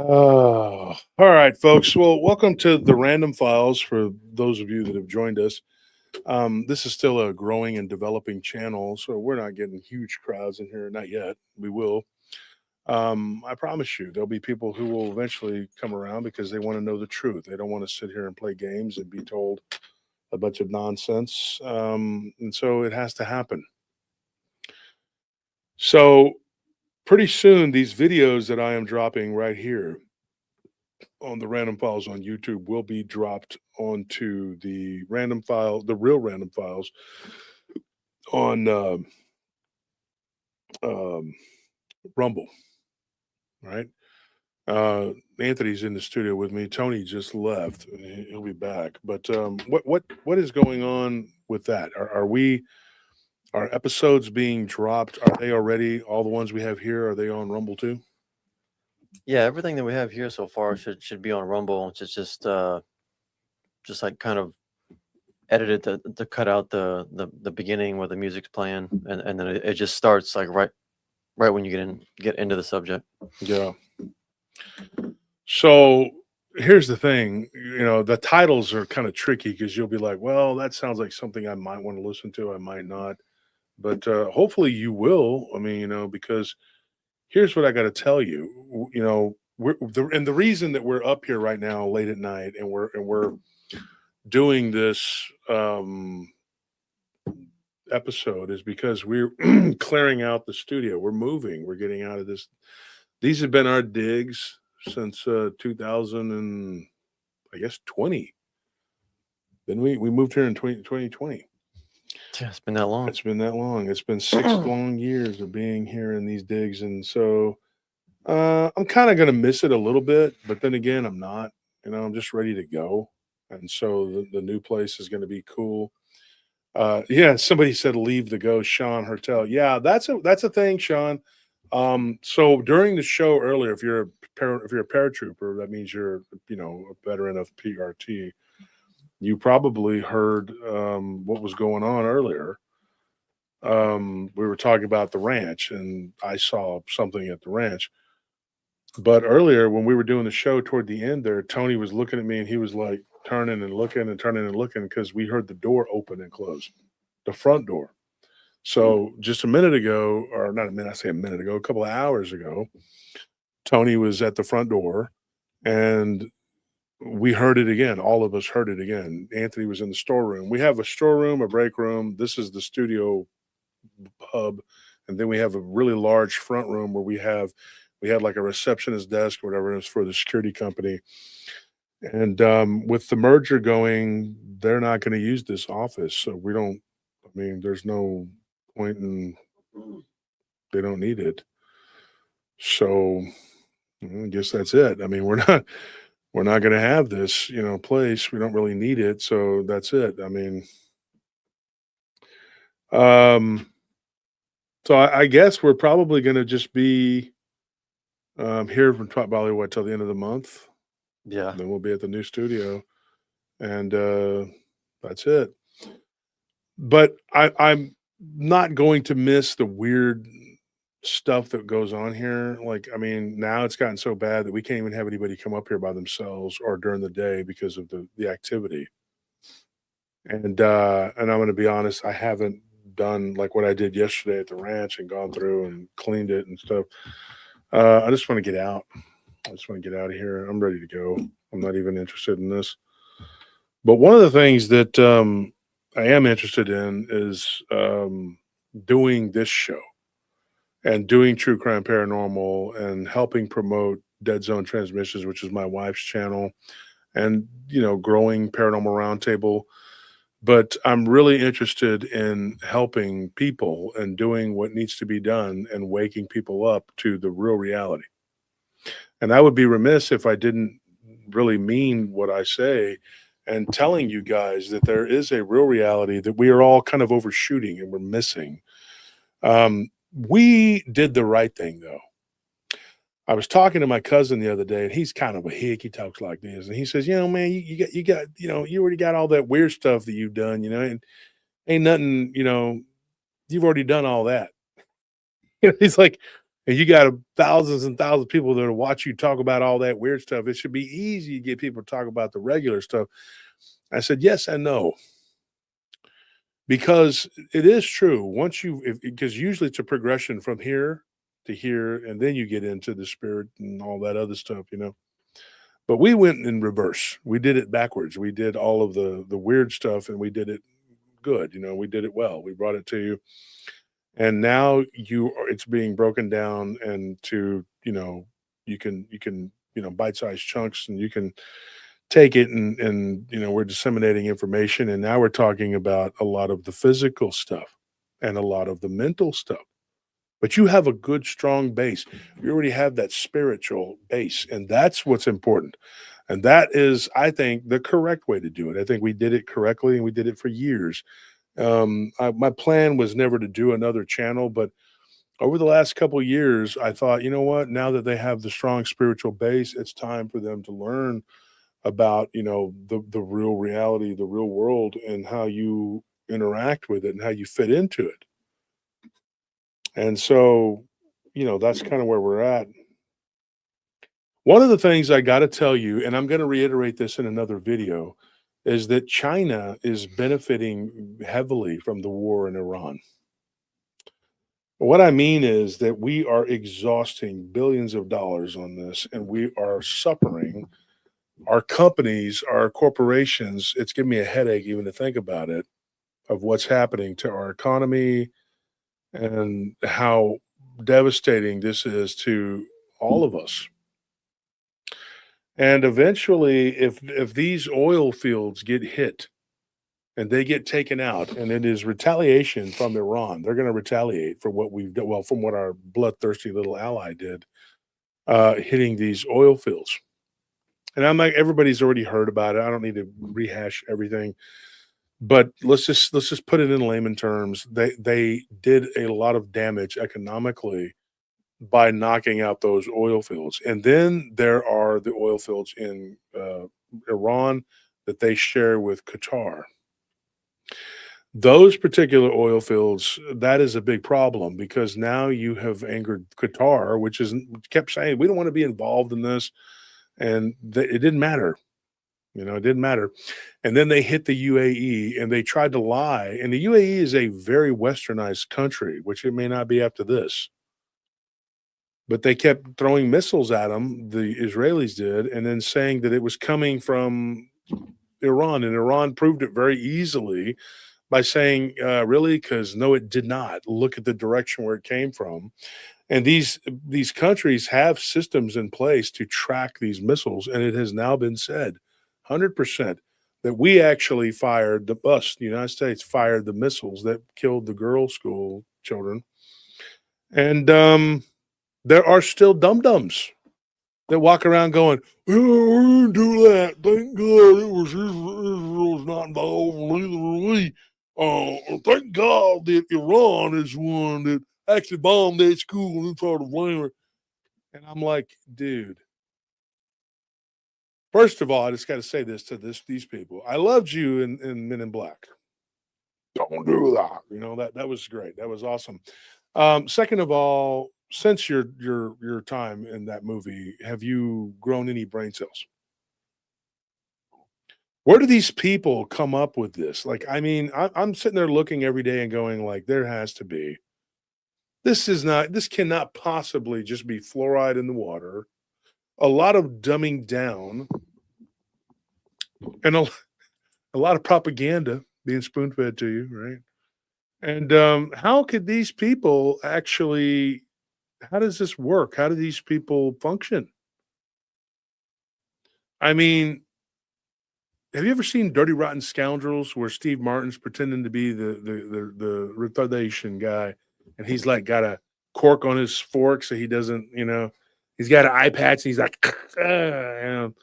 All right, folks. Well, welcome to the Random Files for those of you that have joined us. This is still a growing and developing channel, so we're not getting huge crowds in here. Not yet. We will. I promise you, there'll be people who will eventually come around because they want to know the truth. They don't want to sit here and play games and be told a bunch of nonsense. And so it has to happen. So, pretty soon, these videos that I am dropping right here on the Random Files on YouTube will be dropped onto the Random File, the real Random Files on um, Rumble. Right? Anthony's in the studio with me. Tony just left. He'll be back. But what is going on with that? Are episodes being dropped? Are they already all the ones we have here? Are they on Rumble too? Yeah, everything that we have here so far should be on Rumble. It's just like kind of edited to cut out the beginning where the music's playing, and then it just starts like right when you get into the subject. Yeah. So here's the thing, the titles are kind of tricky because you'll be like, well, that sounds like something I might want to listen to. I might not, but hopefully you will. I mean, because here's what I got to tell you. And the reason that we're up here right now late at night and we're doing this episode is because we're clearing out the studio. We're moving. We're getting out of this. These have been our digs since 2000 and I guess 20. Then we moved here in 2020. Yeah, it's been that long. It's been that long. It's been 6 long years of being here in these digs, and so I'm kind of gonna miss it a little bit, but then again, I'm not. I'm just ready to go, and so the new place is going to be cool. Yeah, somebody said leave the ghost, Sean Hertel. Yeah, that's a thing, Sean. So during the show earlier, if you're a paratrooper, that means you're a veteran of PRT. You probably heard what was going on earlier. We were talking about the ranch, and I saw something at the ranch. But earlier, when we were doing the show toward the end there, Tony was looking at me and he was like turning and looking because we heard the door open and close, the front door. So just a minute ago, or not a minute, I say a minute ago, a couple of hours ago, Tony was at the front door and we heard it again. All of us heard it again. Anthony was in the storeroom. We have a storeroom, a break room. This is the studio hub. And then we have a really large front room where we had like a receptionist desk, whatever it is for the security company. And with the merger going, they're not going to use this office. So there's no point in, they don't need it. So I guess that's it. I mean, we're not going to have this, place. We don't really need it. So that's it. I mean, so I guess we're probably going to just be here from probably till the end of the month. Yeah. Then we'll be at the new studio, and that's it. But I'm not going to miss the weird stuff that goes on here. Like, I mean, now it's gotten so bad that we can't even have anybody come up here by themselves or during the day because of the activity. And I'm going to be honest, I haven't done like what I did yesterday at the ranch and gone through and cleaned it and stuff. I just want to get out. I just want to get out of here. I'm ready to go. I'm not even interested in this. But one of the things that I am interested in is doing this show and doing True Crime Paranormal and helping promote Dead Zone Transmissions, which is my wife's channel, and, growing Paranormal Roundtable. But I'm really interested in helping people and doing what needs to be done and waking people up to the real reality. And I would be remiss if I didn't really mean what I say and telling you guys that there is a real reality that we are all kind of overshooting and we're missing. We did the right thing, though. I was talking to my cousin the other day, and he's kind of a hick. He talks like this, and he says, man, you got, you already got all that weird stuff that you've done, and ain't nothing, you've already done all that. He's like, and you got thousands and thousands of people that will watch you talk about all that weird stuff. It should be easy to get people to talk about the regular stuff. I said, yes and no, because it is true. Once you, because usually it's a progression from here to here, and then you get into the spirit and all that other stuff, you know. But we went in reverse. We did it backwards. We did all of the weird stuff, and we did it good. You know, we did it well. We brought it to you, and now it's being broken down and to, you know, you can you know, bite-sized chunks, and you can take it, and you know, we're disseminating information, and now we're talking about a lot of the physical stuff and a lot of the mental stuff. But you have a good strong base. You already have that spiritual base, and that's what's important. And that is, I think, the correct way to do it. I think we did it correctly, and we did it for years. My plan was never to do another channel, but over the last couple years, I thought, you know what? Now that they have the strong spiritual base, it's time for them to learn about, you know, the real reality, the real world, and how you interact with it and how you fit into it. And so, you know, that's kind of where we're at. One of the things I got to tell you, and I'm going to reiterate this in another video, is that China is benefiting heavily from the war in Iran. What I mean is that we are exhausting billions of dollars on this, and we are suffering. Our companies, our corporations, it's giving me a headache even to think about it, of what's happening to our economy and how devastating this is to all of us. And eventually, if these oil fields get hit and they get taken out, and it is retaliation from Iran, they're going to retaliate for what we've done. Well, from what our bloodthirsty little ally did, hitting these oil fields. And I'm like, everybody's already heard about it. I don't need to rehash everything, but let's just put it in layman terms. They did a lot of damage economically by knocking out those oil fields. And then there are the oil fields in Iran that they share with Qatar. Those particular oil fields, that is a big problem because now you have angered Qatar, which is kept saying we don't want to be involved in this, and it didn't matter. You know, it didn't matter. And then they hit the UAE and they tried to lie. And the UAE is a very westernized country, which it may not be after this. But they kept throwing missiles at them, the Israelis did, and then saying that it was coming from Iran. And Iran proved it very easily by saying, really? Because no, it did not. Look at the direction where it came from. And these countries have systems in place to track these missiles. And it has now been said 100% that we actually fired the United States fired the missiles that killed the girls' school children. And there are still dum-dums that walk around going, "Oh, we didn't do that. Thank God it was Israel's not involved, neither were we. Thank God that Iran is one that actually bombed that school and tried to blame her." And I'm like, dude, first of all, I just got to say this to these people. I loved you in Men in Black. Don't do that. You know, that was great. That was awesome. Second of all, since your time in that movie, have you grown any brain cells? Where do these people come up with this? Like, I mean, I'm sitting there looking every day and going, like, there has to be. This cannot possibly just be fluoride in the water. A lot of dumbing down and a lot of propaganda being spoon fed to you, right? And how could these people actually? How does this work? How do these people function? I mean, have you ever seen Dirty Rotten Scoundrels where Steve Martin's pretending to be the retardation guy, and he's like got a cork on his fork so he doesn't, you know, he's got an eye patch and he's like, you know.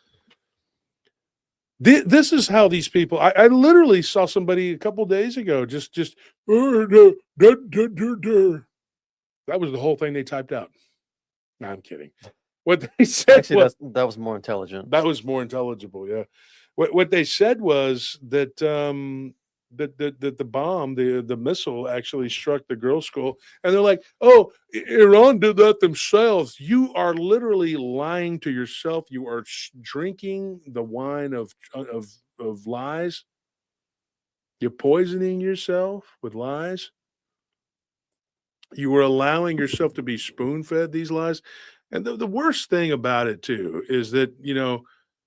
This is how these people. I literally saw somebody a couple days ago just that was the whole thing they typed out. No, I'm kidding. What they said Actually, was that was more intelligent. that was more intelligible. Yeah. What they said was that that the bomb, the missile actually struck the girl's skull, and they're like, "Oh, Iran did that themselves." You are literally lying to yourself. You are drinking the wine of lies. You're poisoning yourself with lies. You were allowing yourself to be spoon-fed these lies, and the worst thing about it too is that,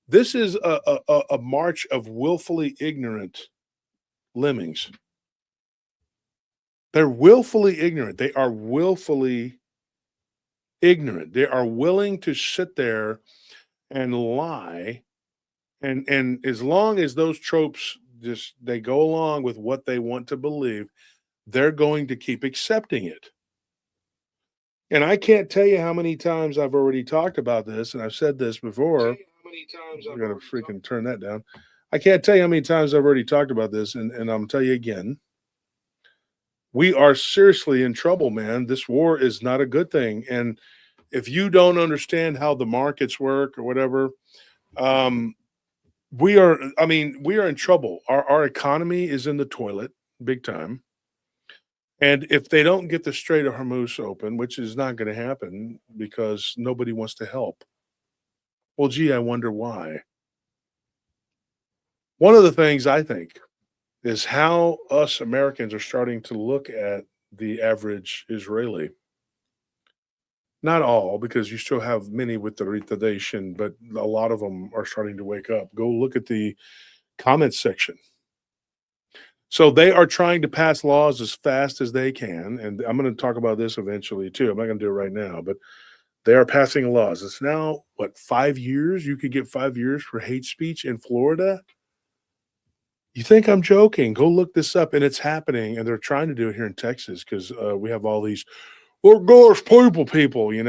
this is a march of willfully ignorant lemmings. They're willfully ignorant. They are willfully ignorant. They are willing to sit there and lie, and as long as those tropes just they go along with what they want to believe, they're going to keep accepting it. And I can't tell you how many times I've already talked about this, and I've said this before. I gotta freaking turn that down. I can't tell you how many times I've already talked about this, and I'm gonna tell you again. We are seriously in trouble, man. This war is not a good thing. And if you don't understand how the markets work or whatever, um, we are in trouble. Our economy is in the toilet big time. And if they don't get the Strait of Hormuz open, which is not going to happen because nobody wants to help. Well, gee, I wonder why. One of the things I think is how us Americans are starting to look at the average Israeli. Not all, because you still have many with the retardation, but a lot of them are starting to wake up. Go look at the comments section. So they are trying to pass laws as fast as they can, and I'm going to talk about this eventually too. I'm not going to do it right now, but they are passing laws. It's now what 5 years? You could get 5 years for hate speech in Florida. You think I'm joking? Go look this up, and it's happening. And they're trying to do it here in Texas because we have all these "well, gosh, people," And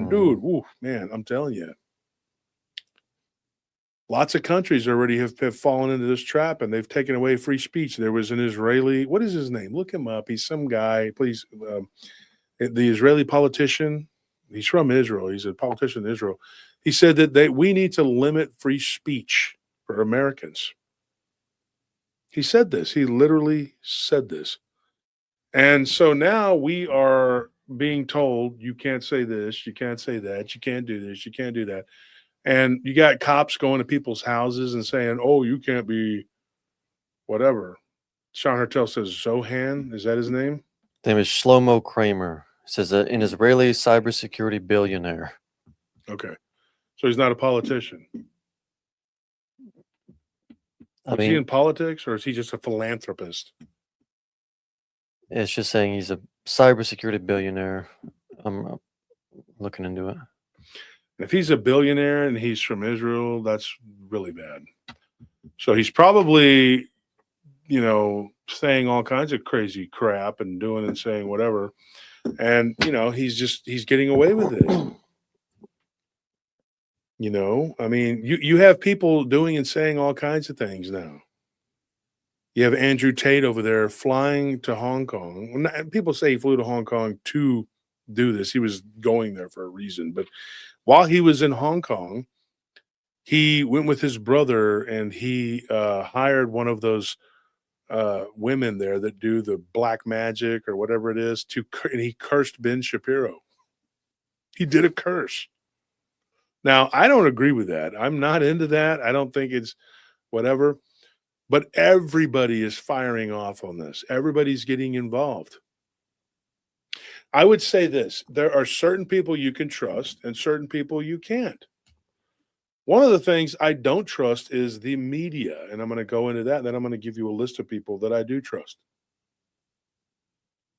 Mhm. dude, woo, man, I'm telling you, lots of countries already have fallen into this trap, and they've taken away free speech. There was an Israeli, what is his name? Look him up. He's some guy. Please, the Israeli politician. He's from Israel. He's a politician in Israel. He said that we need to limit free speech for Americans. He said this. He literally said this. And so now we are being told you can't say this, you can't say that, you can't do this, you can't do that. And you got cops going to people's houses and saying, "Oh, you can't be whatever." Sean Hertel says Zohan. Is that his name? His name is Shlomo Kramer. It says an Israeli cybersecurity billionaire. Okay. So he's not a politician. I Was he in mean, politics or is he just a philanthropist? it's just saying he's a cybersecurity billionaire. I'm looking into it. If he's a billionaire and he's from Israel, that's really bad. So he's probably, saying all kinds of crazy crap and doing and saying whatever. And, he's getting away with it. You have people doing and saying all kinds of things now. You have Andrew Tate over there flying to Hong Kong. People say he flew to Hong Kong to do this. He was going there for a reason. But while he was in Hong Kong, he went with his brother and he hired one of those women there that do the black magic or whatever it is and he cursed Ben Shapiro. He did a curse. Now, I don't agree with that. I'm not into that. I don't think it's whatever. But everybody is firing off on this. Everybody's getting involved. I would say this, there are certain people you can trust and certain people you can't. One of the things I don't trust is the media, and I'm going to go into that. And then I'm going to give you a list of people that I do trust.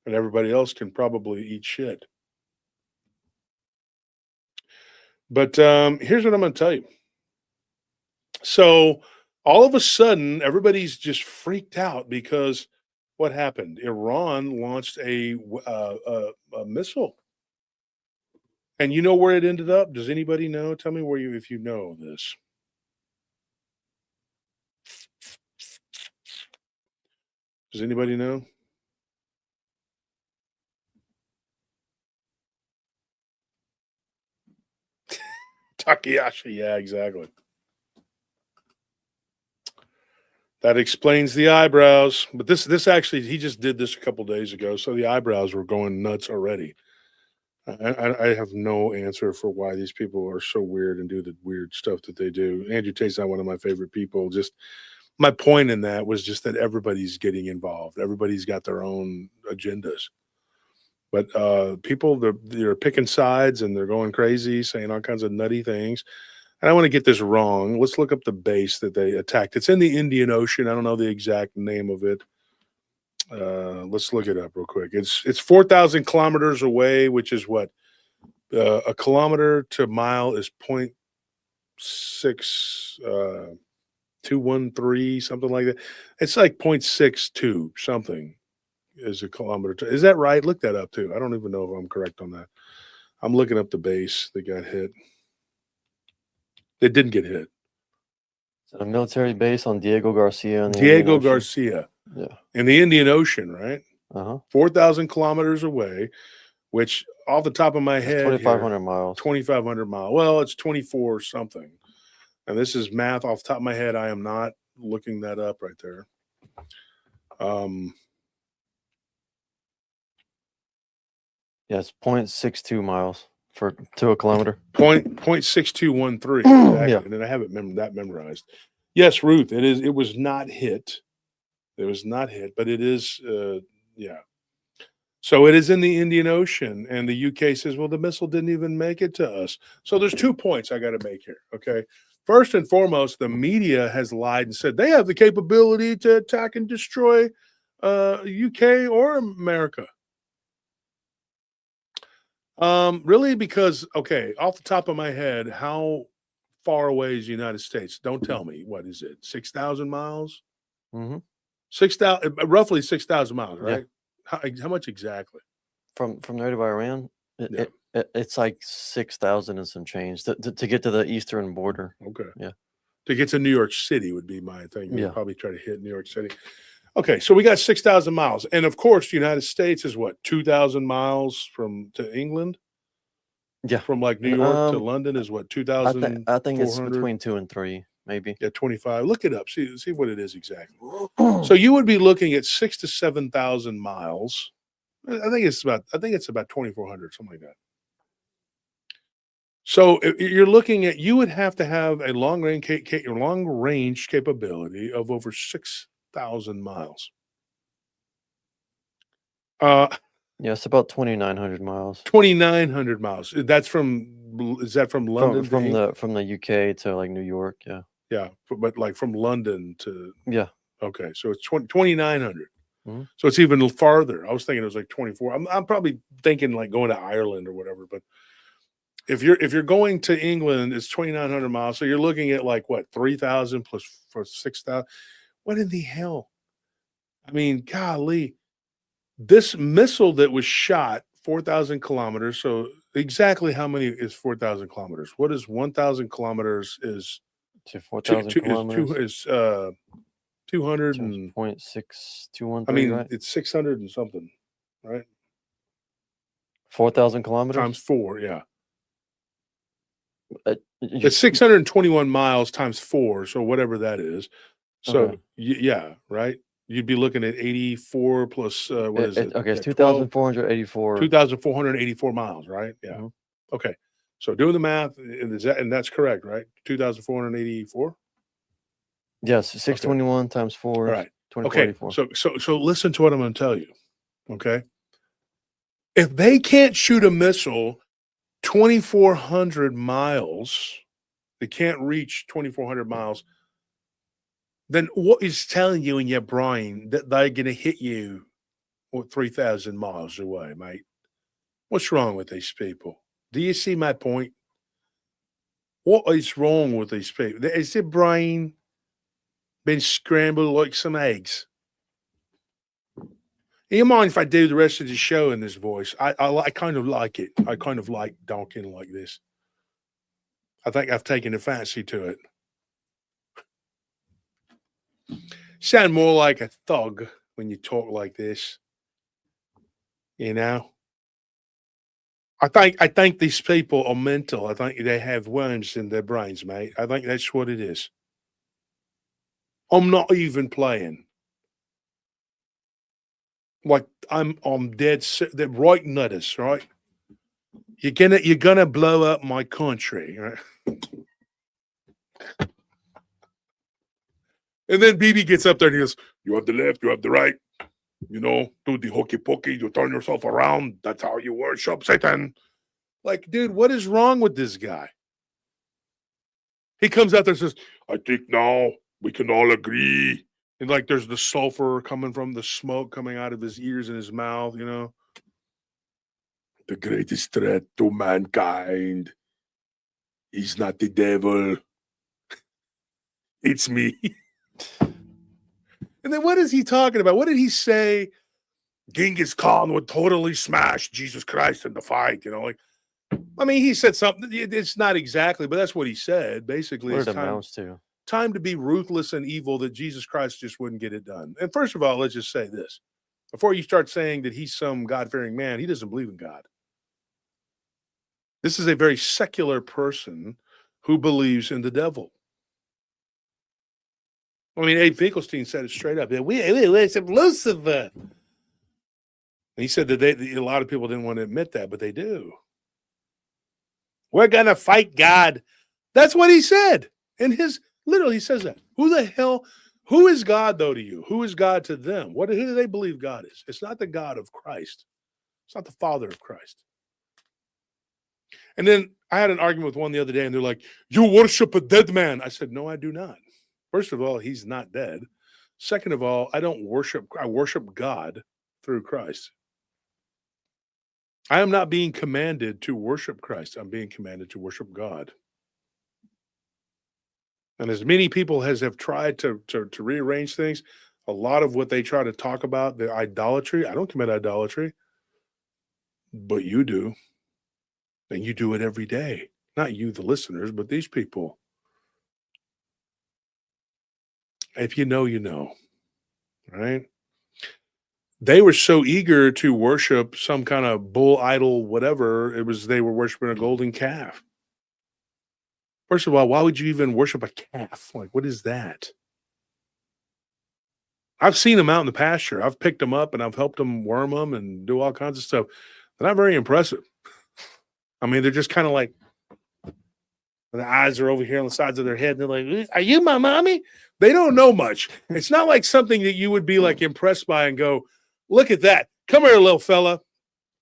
And everybody else can probably eat shit. But here's what I'm going to tell you. So all of a sudden, everybody's just freaked out because what happened? Iran launched a missile, and you know where it ended up? Does anybody know? Tell me if you know this. Does anybody know? Takayashi. Yeah, exactly. That explains the eyebrows. But this actually, he just did this a couple days ago, so the eyebrows were going nuts already. I have no answer for why these people are so weird and do the weird stuff that they do. Andrew Tate's not one of my favorite people. Just my point in that was just that everybody's getting involved. Everybody's got their own agendas. But people, they're picking sides and they're going crazy, saying all kinds of nutty things. And I want to get this wrong. Let's look up the base that they attacked. It's in the Indian Ocean. I don't know the exact name of it. Let's look it up real quick. It's 4,000 kilometers away, which is what a kilometer to mile is 0.6213, something like that. It's like 0.62 something is a kilometer. Is that right? Look that up too. I don't even know if I'm correct on that. I'm looking up the base that got hit. It didn't get hit. Is it a military base on Diego Garcia? Diego Garcia. Yeah. In the Indian Ocean, right? 4,000 kilometers away, which off the top of my head, 2,500 miles. 2,500 miles. Well, it's 24 something. And this is math off the top of my head. I am not looking that up right there. Yeah, it's 0.62 miles to a kilometer. 0.6213. Exactly. Yeah. And then I have it memorized. Yes, Ruth, it is. It was not hit. It was not hit, but it is. Yeah. So it is in the Indian Ocean, and the UK says, well, the missile didn't even make it to us. So there's 2 points I got to make here. Okay. First and foremost, the media has lied and said they have the capability to attack and destroy UK or America. Really, because, okay, off the top of my head, how far away is the United States? Don't tell me. What is it? 6,000 miles? 6,000, roughly 6,000 miles, right? Yeah. How much exactly? From there to Iran, it's like 6,000 and some change to get to the eastern border. Okay. Yeah. To get to New York City would be my thing. Yeah. Probably try to hit New York City. Okay, so we got 6,000 miles. And of course, the United States is what, 2,000 miles to England? Yeah. From like New York to London is what, 2,000? I think it's between 2 and 3, maybe. Yeah, 25. Look it up. See what it is exactly. So you would be looking at 6,000 to 7,000 miles. I think it's about 2,400, something like that. So you're looking at, you would have to have a long range capability of over 6,000 miles. Yeah, it's about 2,900 miles. 2,900 miles. Is that from London? From the UK to like New York, yeah. Yeah, but like from London to Okay, so it's 2,900. So it's even farther. I was thinking it was like 24. I'm probably thinking like going to Ireland or whatever, but if you're going to England, it's 2,900 miles. So you're looking at like what, 3,000 plus for 6,000. What in the hell? I mean, golly, this missile that was shot 4,000 kilometers. So exactly how many is 4,000 kilometers? What is 1,000 kilometers is to 4,000 kilometers? Is 200 and 0.6213. I mean, right? It's 600 and something, right? 4,000 kilometers times 4, yeah. It's It's 621 miles times 4, so whatever that is. So yeah, right. You'd be looking at 84 plus what is it? Okay, it's 2,484. 2,484 miles, right? Yeah. Okay. So doing the math, and that's correct, right? 2,484. Yes, 621 times 4. All right. 2,484. So listen to what I'm going to tell you. Okay. If they can't shoot a missile 2,400 miles, they can't reach 2,400 miles, then what is telling you in your brain that they're going to hit you 3,000 miles away, mate? What's wrong with these people? Do you see my point? What is wrong with these people? Is their brain been scrambled like some eggs? Do you mind if I do the rest of the show in this voice? I kind of like it. I kind of like talking like this. I think I've taken a fancy to it. Sound more like a thug when you talk like this. You know? I think these people are mental. I think they have worms in their brains, mate. I think that's what it is. I'm not even playing. Like I'm dead right notice, right? You're gonna blow up my country, right? And then BB gets up there and he goes, "You have the left, you have the right. You know, do the hokey pokey. You turn yourself around. That's how you worship Satan." Like, dude, what is wrong with this guy? He comes out there and says, "I think now we can all agree." And like, there's the sulfur coming from the smoke coming out of his ears and his mouth. You know, the greatest threat to mankind is not the devil. It's me. And then what is he talking about? What did he say? Genghis Khan would totally smash Jesus Christ in the fight. You know, like, I mean, he said something. It's not exactly, but that's what he said. Basically, What it's it amounts to. time to be ruthless and evil, that Jesus Christ just wouldn't get it done. And first of all, let's just say this. Before you start saying that he's some God-fearing man, he doesn't believe in God. This is a very secular person who believes in the devil. I mean, Abe Finkelstein said it straight up. We worship Lucifer. And he said that a lot of people didn't want to admit that, but they do. We're going to fight God. That's what he said. And literally, he says that. Who is God, though, to you? Who is God to them? Who do they believe God is? It's not the God of Christ. It's not the Father of Christ. And then I had an argument with one the other day, and they're like, "You worship a dead man." I said, "No, I do not. First of all, he's not dead. Second of all, I worship God through Christ. I am not being commanded to worship Christ. I'm being commanded to worship God." And as many people have tried to rearrange things, a lot of what they try to talk about, the idolatry, I don't commit idolatry, but you do. And you do it every day. Not you, the listeners, but these people. If you know, you know, right? They were so eager to worship some kind of bull idol, whatever. They were worshiping a golden calf. First of all, why would you even worship a calf? Like, what is that? I've seen them out in the pasture. I've picked them up and I've helped them worm them and do all kinds of stuff. They're not very impressive. I mean, they're just kind of like, the eyes are over here on the sides of their head. And they're like, "Are you my mommy?" They don't know much. It's not like something that you would be like impressed by and go, "Look at that. Come here, little fella.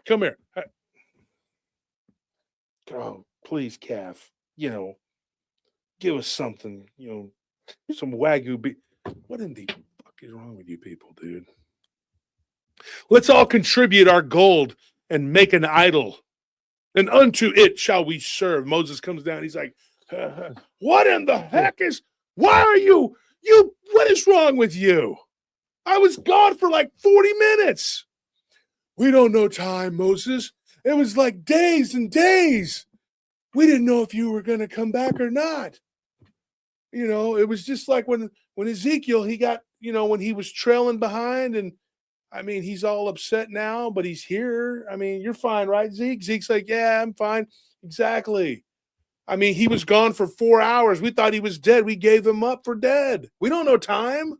Come here. Oh, please, calf. You know, give us something, some Wagyu beef." What in the fuck is wrong with you people, dude? Let's all contribute our gold and make an idol, and unto it shall we serve. Moses comes down. He's like, "What in the heck why are you, what is wrong with you? I was gone for like 40 minutes. We don't know time, Moses. It was like days and days. We didn't know if you were going to come back or not." It was just like when Ezekiel, he got, when he was trailing behind, and I mean, he's all upset now, but he's here. I mean, you're fine, right, Zeke? Zeke's like, "Yeah, I'm fine." Exactly. I mean, he was gone for 4 hours. We thought he was dead. We gave him up for dead. We don't know time.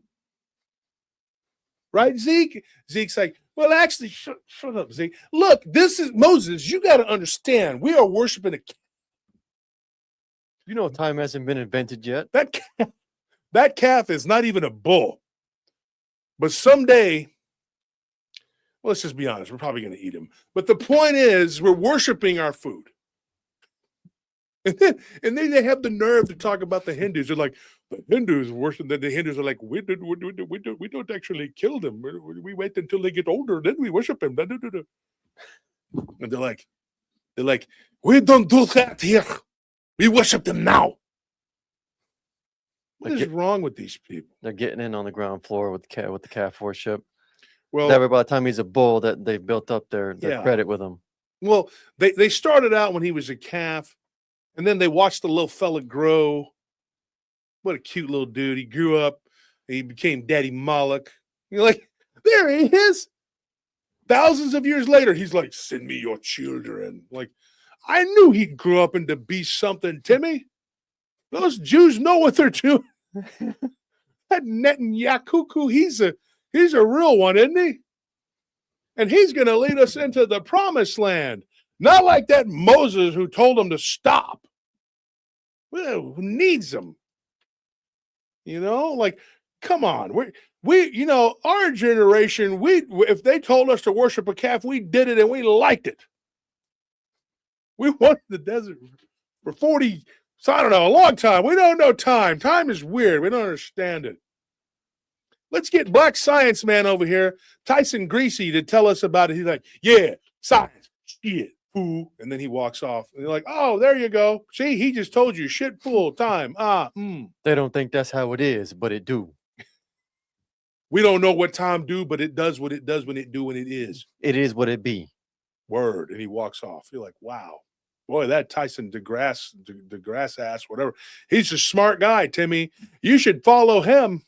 Right, Zeke? Zeke's like, "Well, actually, shut up, Zeke. Look, this is Moses. You got to understand. We are worshiping Time hasn't been invented yet. That calf is not even a bull. But someday, let's just be honest, we're probably going to eat him. But the point is, we're worshiping our food. And then they have the nerve to talk about the Hindus. They're like, the Hindus worship. The Hindus are like, we don't actually kill them. We wait until they get older, then we worship them. And they're like, we don't do that here. We worship them now. What is wrong with these people? They're getting in on the ground floor with the calf worship. Well, that way, by the time he's a bull, that they've built up their credit with him. Well, they started out when he was a calf, and then they watched the little fella grow. What a cute little dude. He grew up, and he became Daddy Moloch. You're like, there he is. Thousands of years later, he's like, "Send me your children." Like, I knew he'd grow up into be something, Timmy. Those Jews know what they're doing. That Netanyahu, he's a real one, isn't he? And he's going to lead us into the promised land. Not like that Moses who told him to stop. Well, who needs them? You know, like, come on. We, our generation, if they told us to worship a calf, we did it and we liked it. We wanted the desert for 40, so I don't know, a long time. We don't know time. Time is weird. We don't understand it. Let's get Black Science Man over here, Tyson Greasy, to tell us about it. He's like, yeah, science, shit, fool. And then he walks off. And you're like, oh, there you go. See, he just told you shit, fool, time. They don't think that's how it is, but it do. We don't know what time do, but it does what it does when it do when it is. It is what it be. Word. And he walks off. You're like, wow. Boy, that Tyson DeGrasse ass, whatever. He's a smart guy, Timmy. You should follow him.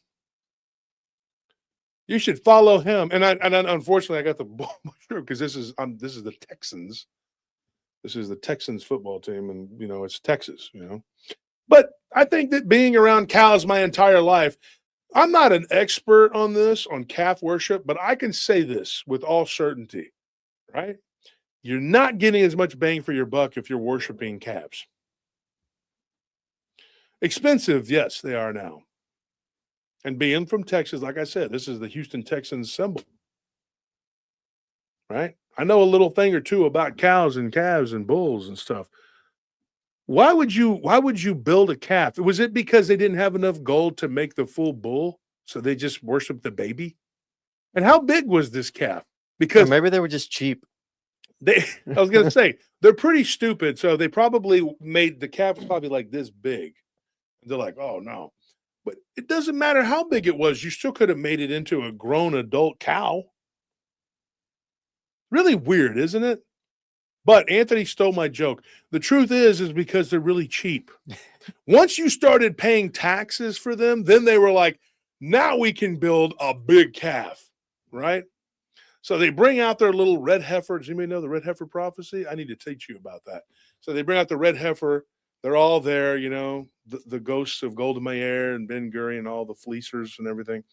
You should follow him. And unfortunately, I got the ball because this is the Texans. This is the Texans football team, and it's Texas. But I think that being around cows my entire life, I'm not an expert on calf worship, but I can say this with all certainty, right? You're not getting as much bang for your buck if you're worshiping calves. Expensive, yes, they are now. And being from Texas, like I said, this is the Houston Texans symbol, right? I know a little thing or two about cows and calves and bulls and stuff. Why would you build a calf? Was it because they didn't have enough gold to make the full bull, so they just worshiped the baby? And how big was this calf? Because or maybe they were just cheap. I was going to say, they're pretty stupid, so they probably made the calf was probably like this big. And they're like, oh, no. But it doesn't matter how big it was. You still could have made it into a grown adult cow. Really weird, isn't it? But Anthony stole my joke. The truth is because they're really cheap. Once you started paying taxes for them, then they were like, now we can build a big calf, right? So they bring out their little red heifer. Does anybody know the red heifer prophecy? I need to teach you about that. So they bring out the red heifer. They're all there, the ghosts of Golda Meir and Ben Gurion, all the fleecers and everything.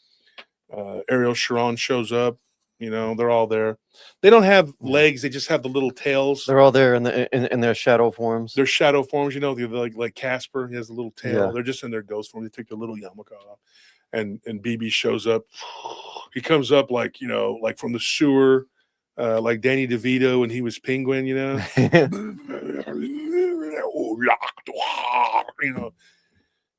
Ariel Sharon shows up. They're all there. They don't have legs. They just have the little tails. They're all there in their shadow forms. Their shadow forms, they're like Casper. He has a little tail. Yeah. They're just in their ghost form. They take their little yarmulke off. And BB shows up. He comes up like from the sewer, like Danny DeVito when he was Penguin,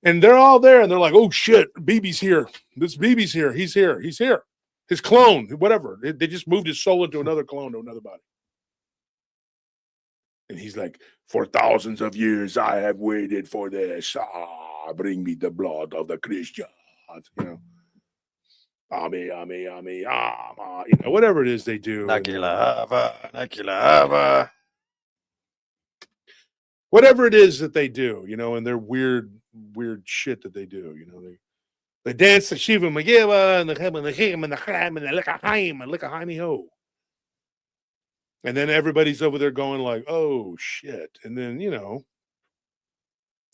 And they're all there, and they're like, "Oh shit, BB's here. This BB's here. He's here. He's here. His clone, whatever. They just moved his soul into another clone, to another body." And he's like, "For thousands of years, I have waited for this. Bring me the blood of the Christians." Whatever it is they do. Whatever it is that they do, and their weird shit that they do, they dance the Shiva Megillah and the Chem and the Chem and the Chem and the Likahaim and Likahaimi Ho. And then everybody's over there going like, oh shit. And then, you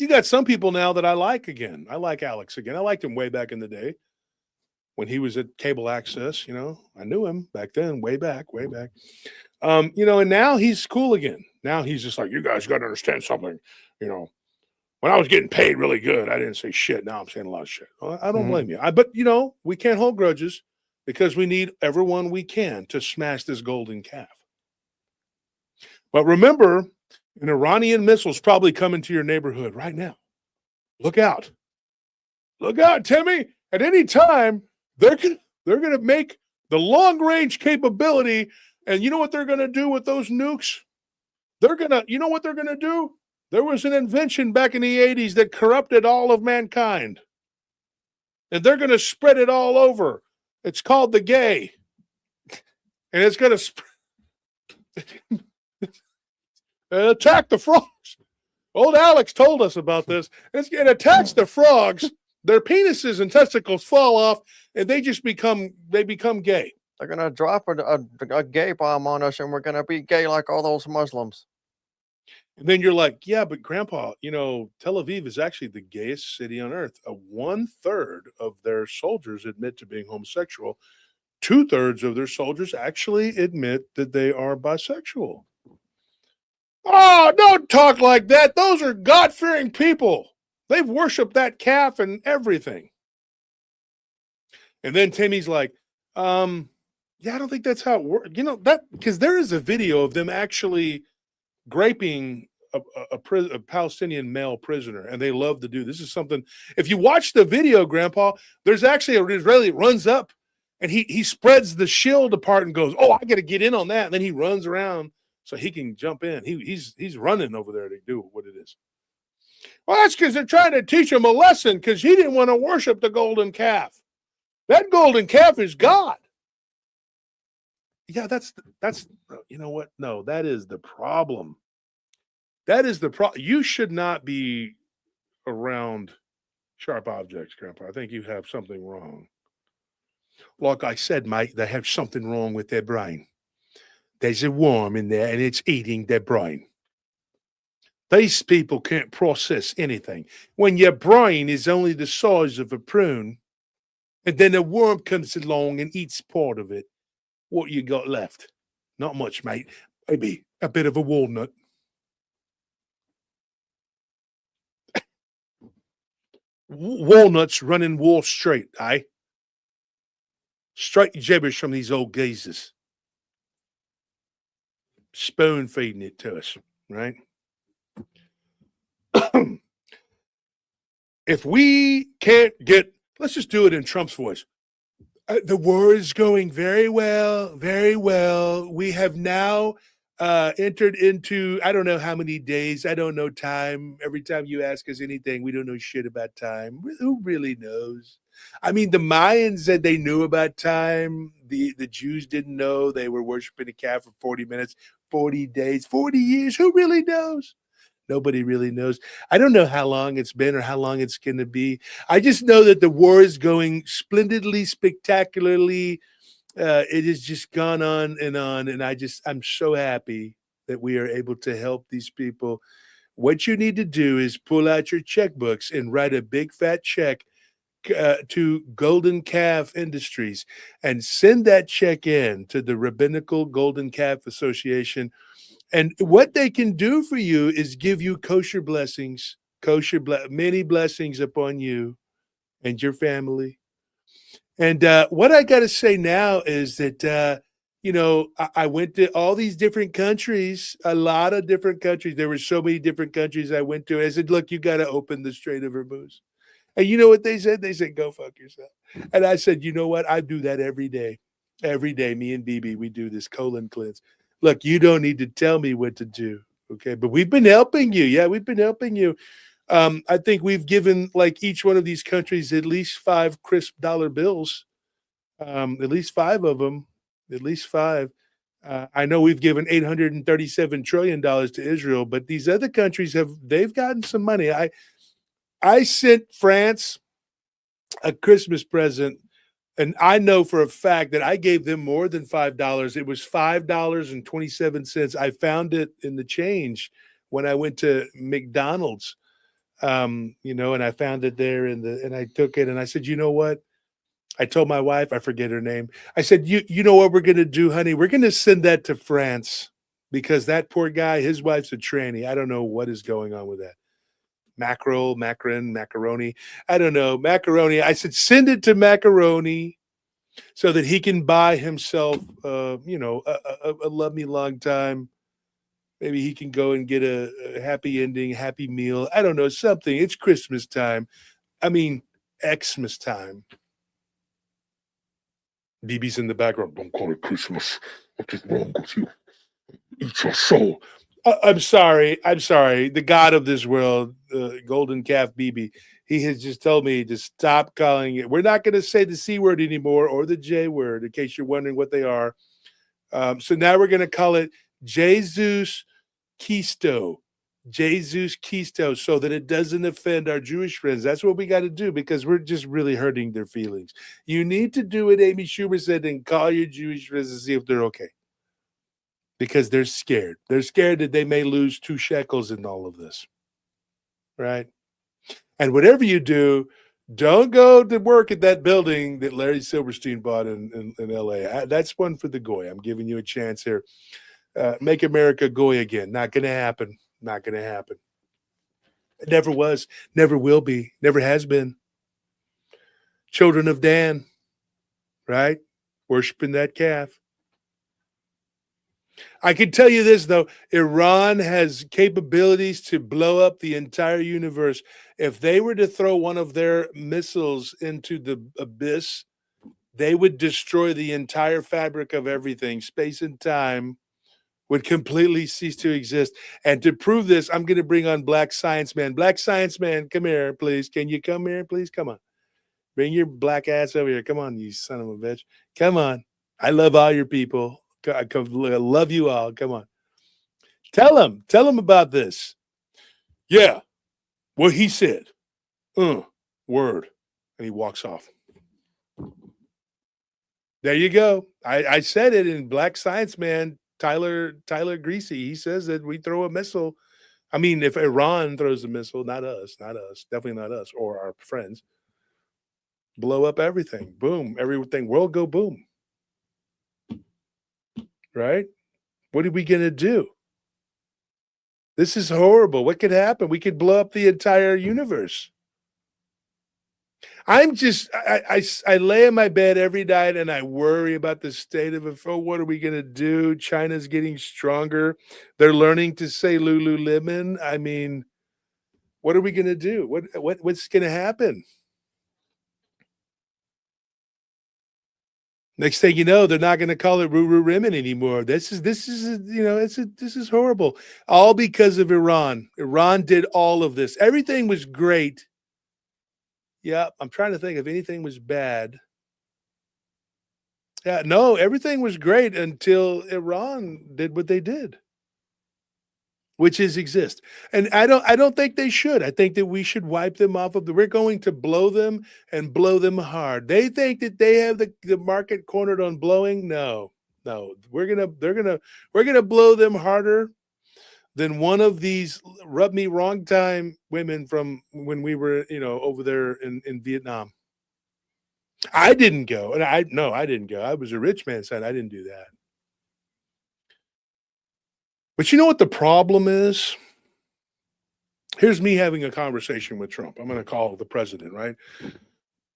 got some people now that I like again. I like Alex again. I liked him way back in the day when he was at Cable Access, I knew him back then, way back. And now he's cool again. Now he's just like, you guys got to understand something. When I was getting paid really good, I didn't say shit. Now I'm saying a lot of shit. Well, I don't blame you. But we can't hold grudges because we need everyone we can to smash this golden calf. But remember, an Iranian missile's probably coming to your neighborhood right now. Look out. Look out, Timmy. At any time, they're going to make the long-range capability, and you know what they're going to do with those nukes? You know what they're going to do? There was an invention back in the 80s that corrupted all of mankind. And they're going to spread it all over. It's called the gay. And it's going to attack the frogs. Old Alex told us about this. It attacks the frogs. Their penises and testicles fall off, and they become gay. They're going to drop a gay bomb on us, and we're going to be gay like all those Muslims. And then you're like, yeah, but grandpa, Tel Aviv is actually the gayest city on earth. One third of their soldiers admit to being homosexual. Two-thirds of their soldiers actually admit that they are bisexual. Oh, don't talk like that. Those are God-fearing people. They've worshiped that calf and everything. And then Timmy's like, yeah, I don't think that's how it works. That because there is a video of them actually graping a Palestinian male prisoner, and they love to do this. Is something. If you watch the video, Grandpa, there's actually an Israeli runs up and he spreads the shield apart and goes, "Oh, I got to get in on that." And then he runs around so he can jump in. He's running over there to do what it is. Well, that's because they're trying to teach him a lesson because he didn't want to worship the golden calf. That golden calf is God. Yeah, that's you know what? No, that is the problem. That is the problem. You should not be around sharp objects, Grandpa. I think you have something wrong. Like I said, mate, they have something wrong with their brain. There's a worm in there and it's eating their brain. These people can't process anything. When your brain is only the size of a prune, and then a worm comes along and eats part of it, what you got left? Not much, mate. Maybe a bit of a walnut. Walnuts running Wall Street, eh? Straight gibberish from these old geezers. Spoon feeding it to us, right? If we can't get, let's just do it in Trump's voice. The war is going very well, very well. We have now entered into, I don't know how many days. I don't know time. Every time you ask us anything, we don't know shit about time. Who really knows? I mean, the Mayans said they knew about time. The Jews didn't know. They were worshiping a calf for 40 minutes, 40 days, 40 years. Who really knows? Nobody really knows. I don't know how long it's been or how long it's going to be. I just know that the war is going splendidly, spectacularly. It has just gone on. And I'm so happy that we are able to help these people. What you need to do is pull out your checkbooks and write a big fat check to Golden Calf Industries and send that check in to the Rabbinical Golden Calf Association. And what they can do for you is give you kosher blessings, many blessings upon you and your family. And what I got to say now is that, I went to all these different countries, a lot of different countries. There were so many different countries I went to. I said, look, you got to open the Strait of Hormuz. And you know what they said? They said, go fuck yourself. And I said, you know what? I do that every day. Every day, me and BB, we do this colon cleanse. Look, you don't need to tell me what to do. Okay. But we've been helping you. Yeah, we've been helping you. I think we've given like each one of these countries at least 5 crisp dollar bills. At least 5 of them. At least 5. I know we've given $837 trillion to Israel, but these other countries they've gotten some money. I sent France a Christmas present, and I know for a fact that I gave them more than $5. It was $5.27. I found it in the change when I went to McDonald's, and I found it there and I took it and I said, you know what? I told my wife, I forget her name. I said, you know what we're going to do, honey? We're going to send that to France because that poor guy, his wife's a tranny. I don't know what is going on with that. Macaroni. I don't know. Macaroni. I said, send it to Macaroni so that he can buy himself, a love me long time. Maybe he can go and get a happy ending, happy meal. I don't know, something. It's Christmas time. I mean, Xmas time. BB's in the background. Don't call it Christmas. What is wrong with you? Eat your soul. I'm sorry. The God of this world, Golden Calf BB, he has just told me to stop calling it. We're not going to say the C word anymore or the J word, in case you're wondering what they are. So now we're going to call it Jesus Kisto. Jesus Kisto, so that it doesn't offend our Jewish friends. That's what we got to do because we're just really hurting their feelings. You need to do what Amy Schumer said and call your Jewish friends and see if they're okay. because they're scared. They're scared that they may lose 2 shekels in all of this, right? And whatever you do, don't go to work at that building that Larry Silverstein bought in LA. That's one for the goy. I'm giving you a chance here. Make America goy again. Not going to happen. Not going to happen. It never was, never will be, never has been. Children of Dan, right? Worshiping that calf. I can tell you this, though. Iran has capabilities to blow up the entire universe. If they were to throw one of their missiles into the abyss, they would destroy the entire fabric of everything. Space and time would completely cease to exist. And to prove this, I'm going to bring on Black Science Man. Black Science Man, come here, please. Can you come here, please? Come on. Bring your black ass over here. Come on, you son of a bitch. Come on. I love all your people. I love you all. Come on. Tell them about this. Yeah. What he said. Word. And he walks off. There you go. I said it in Black Science Man, Tyler Greasy. He says that we throw a missile. I mean, if Iran throws a missile, not us, definitely not us or our friends, blow up everything. Boom. Everything. World go boom. Right? What are we going to do? This is horrible. What could happen? We could blow up the entire universe. I'm just, I lay in my bed every night and I worry about the state of it. Oh, what are we going to do? China's getting stronger. They're learning to say Lululemon. I mean, what are we going to do? What's going to happen? Next thing you know, they're not going to call it Ruru Rimmon anymore. This is horrible. All because of Iran. Iran did all of this. Everything was great. Yeah, I'm trying to think if anything was bad. Yeah, no, everything was great until Iran did what they did, which is exist. And I don't think they should. I think that we should wipe them off of we're going to blow them and blow them hard. They think that they have the market cornered on blowing. No, we're gonna blow them harder than one of these rub me wrong time women from when we were, over there in Vietnam. I didn't go. And I didn't go. I was a rich man's son. I didn't do that. But you know what the problem is? Here's me having a conversation with Trump. I'm going to call the president, right?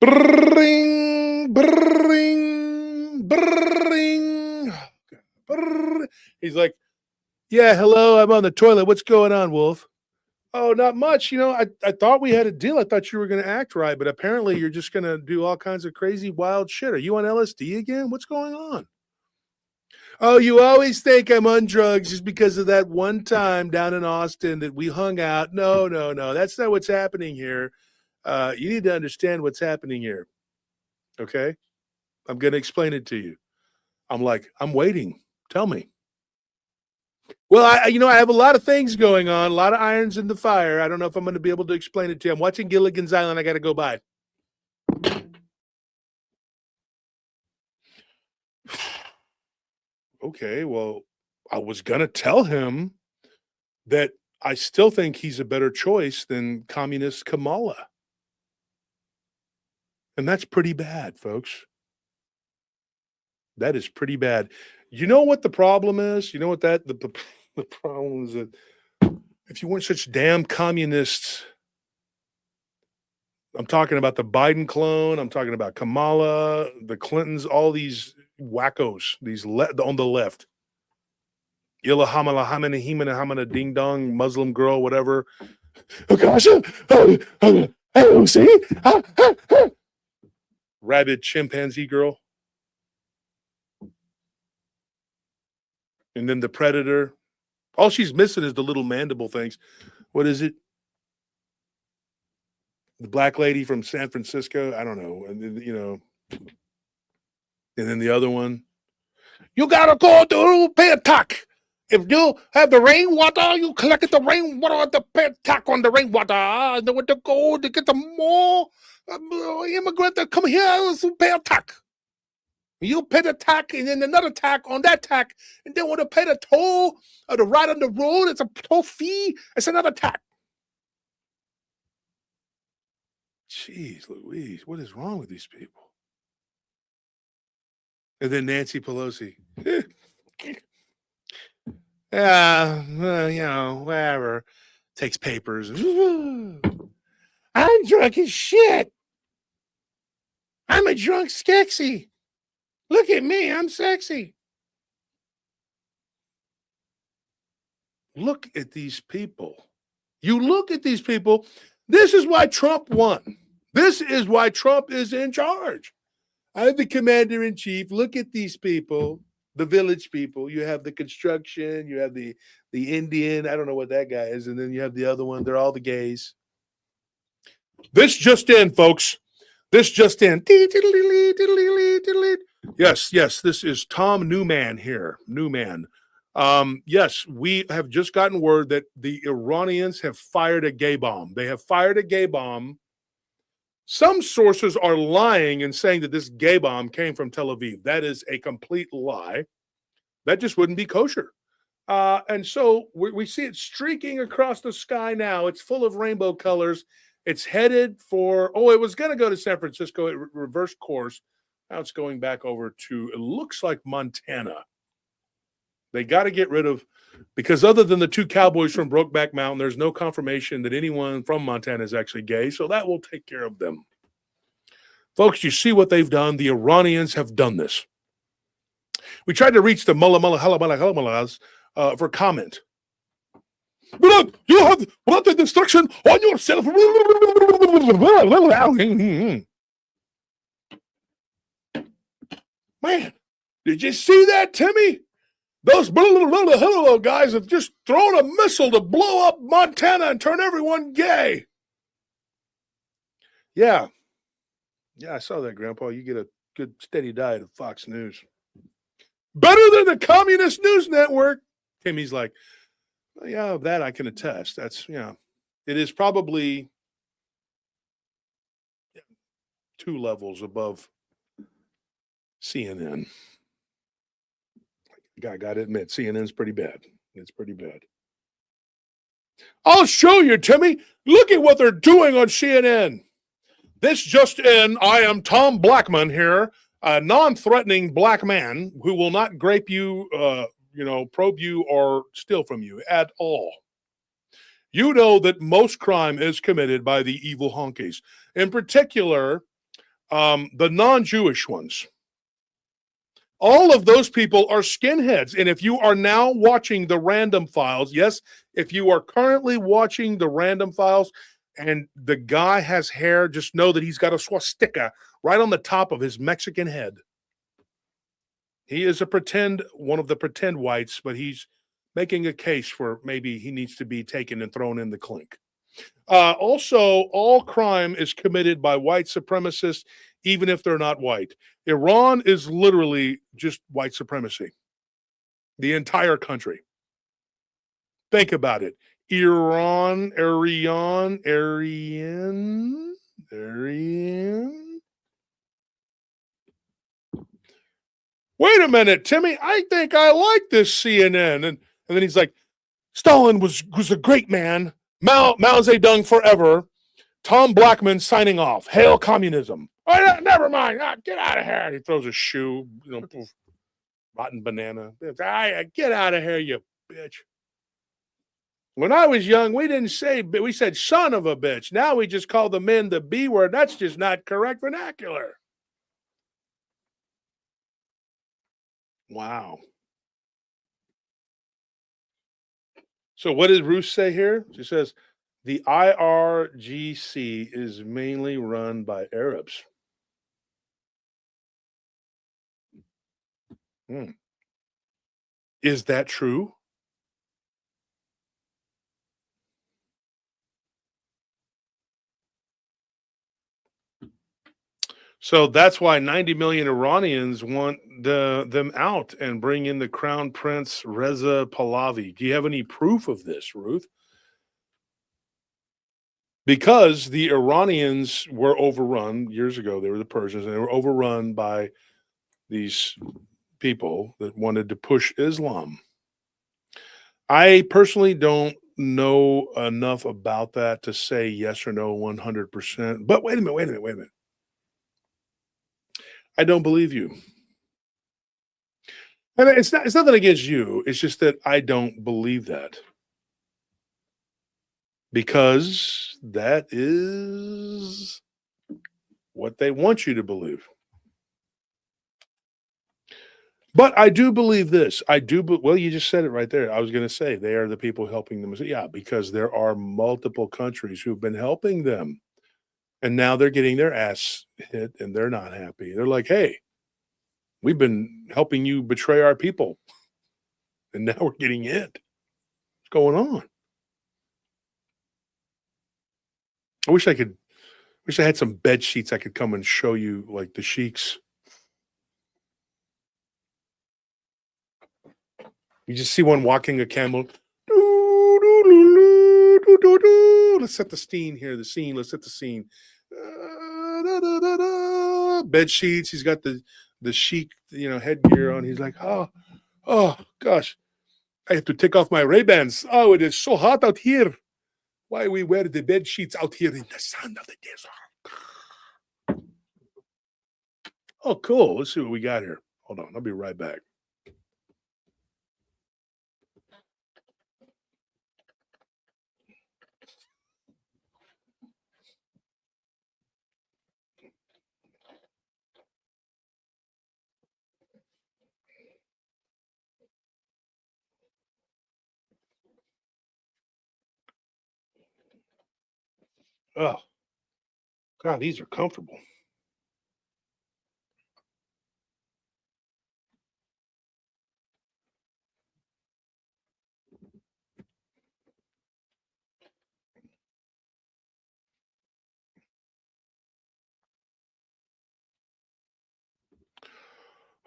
Brrring, brrring, brrring, brrring. He's like, yeah, hello, I'm on the toilet. What's going on, Wolf? Oh, not much. I thought we had a deal. I thought you were going to act right, but apparently you're just going to do all kinds of crazy, wild shit. Are you on LSD again? What's going on? Oh, you always think I'm on drugs just because of that one time down in Austin that we hung out. No. That's not what's happening here. You need to understand what's happening here. Okay? I'm going to explain it to you. I'm like, I'm waiting. Tell me. Well, I have a lot of things going on, a lot of irons in the fire. I don't know if I'm going to be able to explain it to you. I'm watching Gilligan's Island. I got to go by. Okay, well, I was going to tell him that I still think he's a better choice than communist Kamala. And that's pretty bad, folks. That is pretty bad. You know what the problem is? You know what the problem is that if you weren't such damn communists, I'm talking about the Biden clone, I'm talking about Kamala, the Clintons, all these wackos, on the left. Illa hamala hamana himana hamana ding dong, Muslim girl, whatever. Oh gosh, oh, see? Rabid chimpanzee girl. And then the predator. All she's missing is the little mandible things. What is it? The black lady from San Francisco. I don't know. And then, and then the other one. You gotta go to pay a tax. If you have the rainwater, you collect the rainwater to pay a tax on the rainwater. And then when to go to get the more immigrant to come here to pay a tax. You'll pay the tax and then another tax on that tax. And then when to pay the toll or the ride on the road, it's a toll fee. It's another tax. Jeez Louise, what is wrong with these people? And then Nancy Pelosi. Whatever. Takes papers. I'm drunk as shit. I'm a drunk skexy. Look at me, I'm sexy. Look at these people. You look at these people. This is why Trump won. This is why Trump is in charge. I'm the commander in chief. Look at these people, the village people. You have the construction, you have the Indian. I don't know what that guy is. And then you have the other one. They're all the gays. This just in, folks. This just in. Yes, this is Tom Newman here. Newman. Yes, we have just gotten word that the Iranians have fired a gay bomb. They have fired a gay bomb. Some sources are lying and saying that this gay bomb came from Tel Aviv. That is a complete lie. That just wouldn't be kosher. And so we see it streaking across the sky now. It's full of rainbow colors. It's headed for, it was going to go to San Francisco. It reversed course. Now it's going back over to, it looks like Montana. They got to get rid of, because other than the two cowboys from Brokeback Mountain, there's no confirmation that anyone from Montana is actually gay. So that will take care of them. Folks, you see what they've done. The Iranians have done this. We tried to reach the mullahs for comment. But you have brought the destruction on yourself. Man, did you see that, Timmy? Those guys have just thrown a missile to blow up Montana and turn everyone gay. Yeah, I saw that, Grandpa. You get a good steady diet of Fox News. Better than the Communist News Network. Timmy's like, yeah, that I can attest. That's, it is probably 2 levels above CNN. I got to admit, CNN's pretty bad. It's pretty bad. I'll show you, Timmy. Look at what they're doing on CNN. This just in, I am Tom Blackman here, a non-threatening black man who will not grape you, probe you or steal from you at all. You know that most crime is committed by the evil honkies. In particular, the non-Jewish ones. All of those people are skinheads. And if you are now watching the Random Files, yes, if you are currently watching the Random Files and the guy has hair, just know that he's got a swastika right on the top of his Mexican head. He is one of the pretend whites, but he's making a case for maybe he needs to be taken and thrown in the clink. Also, all crime is committed by white supremacists, even if they're not white. Iran is literally just white supremacy. The entire country. Think about it. Aryan. Wait a minute, Timmy. I think I like this CNN. And then he's like, Stalin was a great man. Mao Zedong forever. Tom Blackman signing off. Hail communism. Oh, never mind. Get out of here. He throws a shoe, rotten banana. Get out of here, you bitch. When I was young, we said son of a bitch. Now we just call the men the B word. That's just not correct vernacular. Wow. So what does Ruth say here? She says, the IRGC is mainly run by Arabs. Is that true? So that's why 90 million Iranians want them out and bring in the Crown Prince Reza Pahlavi. Do you have any proof of this, Ruth? Because the Iranians were overrun years ago. They were the Persians, and they were overrun by these people that wanted to push Islam. I personally don't know enough about that to say yes or no 100%. But wait a minute. I don't believe you. And it's nothing against you. It's just that I don't believe that. Because that is what they want you to believe. But I do believe this. Well, you just said it right there. I was going to say they are the people helping them. Yeah, because there are multiple countries who've been helping them. And now they're getting their ass hit and they're not happy. They're like, hey, we've been helping you betray our people. And now we're getting hit. What's going on? I wish I had some bed sheets I could come and show you, like the sheiks. You just see one walking a camel. Let's set the scene here. Let's set the scene. Bed sheets. He's got the sheik, headgear on. He's like, oh gosh, I have to take off my Ray-Bans. Oh, it is so hot out here. Why we wear the bed sheets out here in the sun of the desert? Oh, cool. Let's see what we got here. Hold on. I'll be right back. Oh, God, these are comfortable.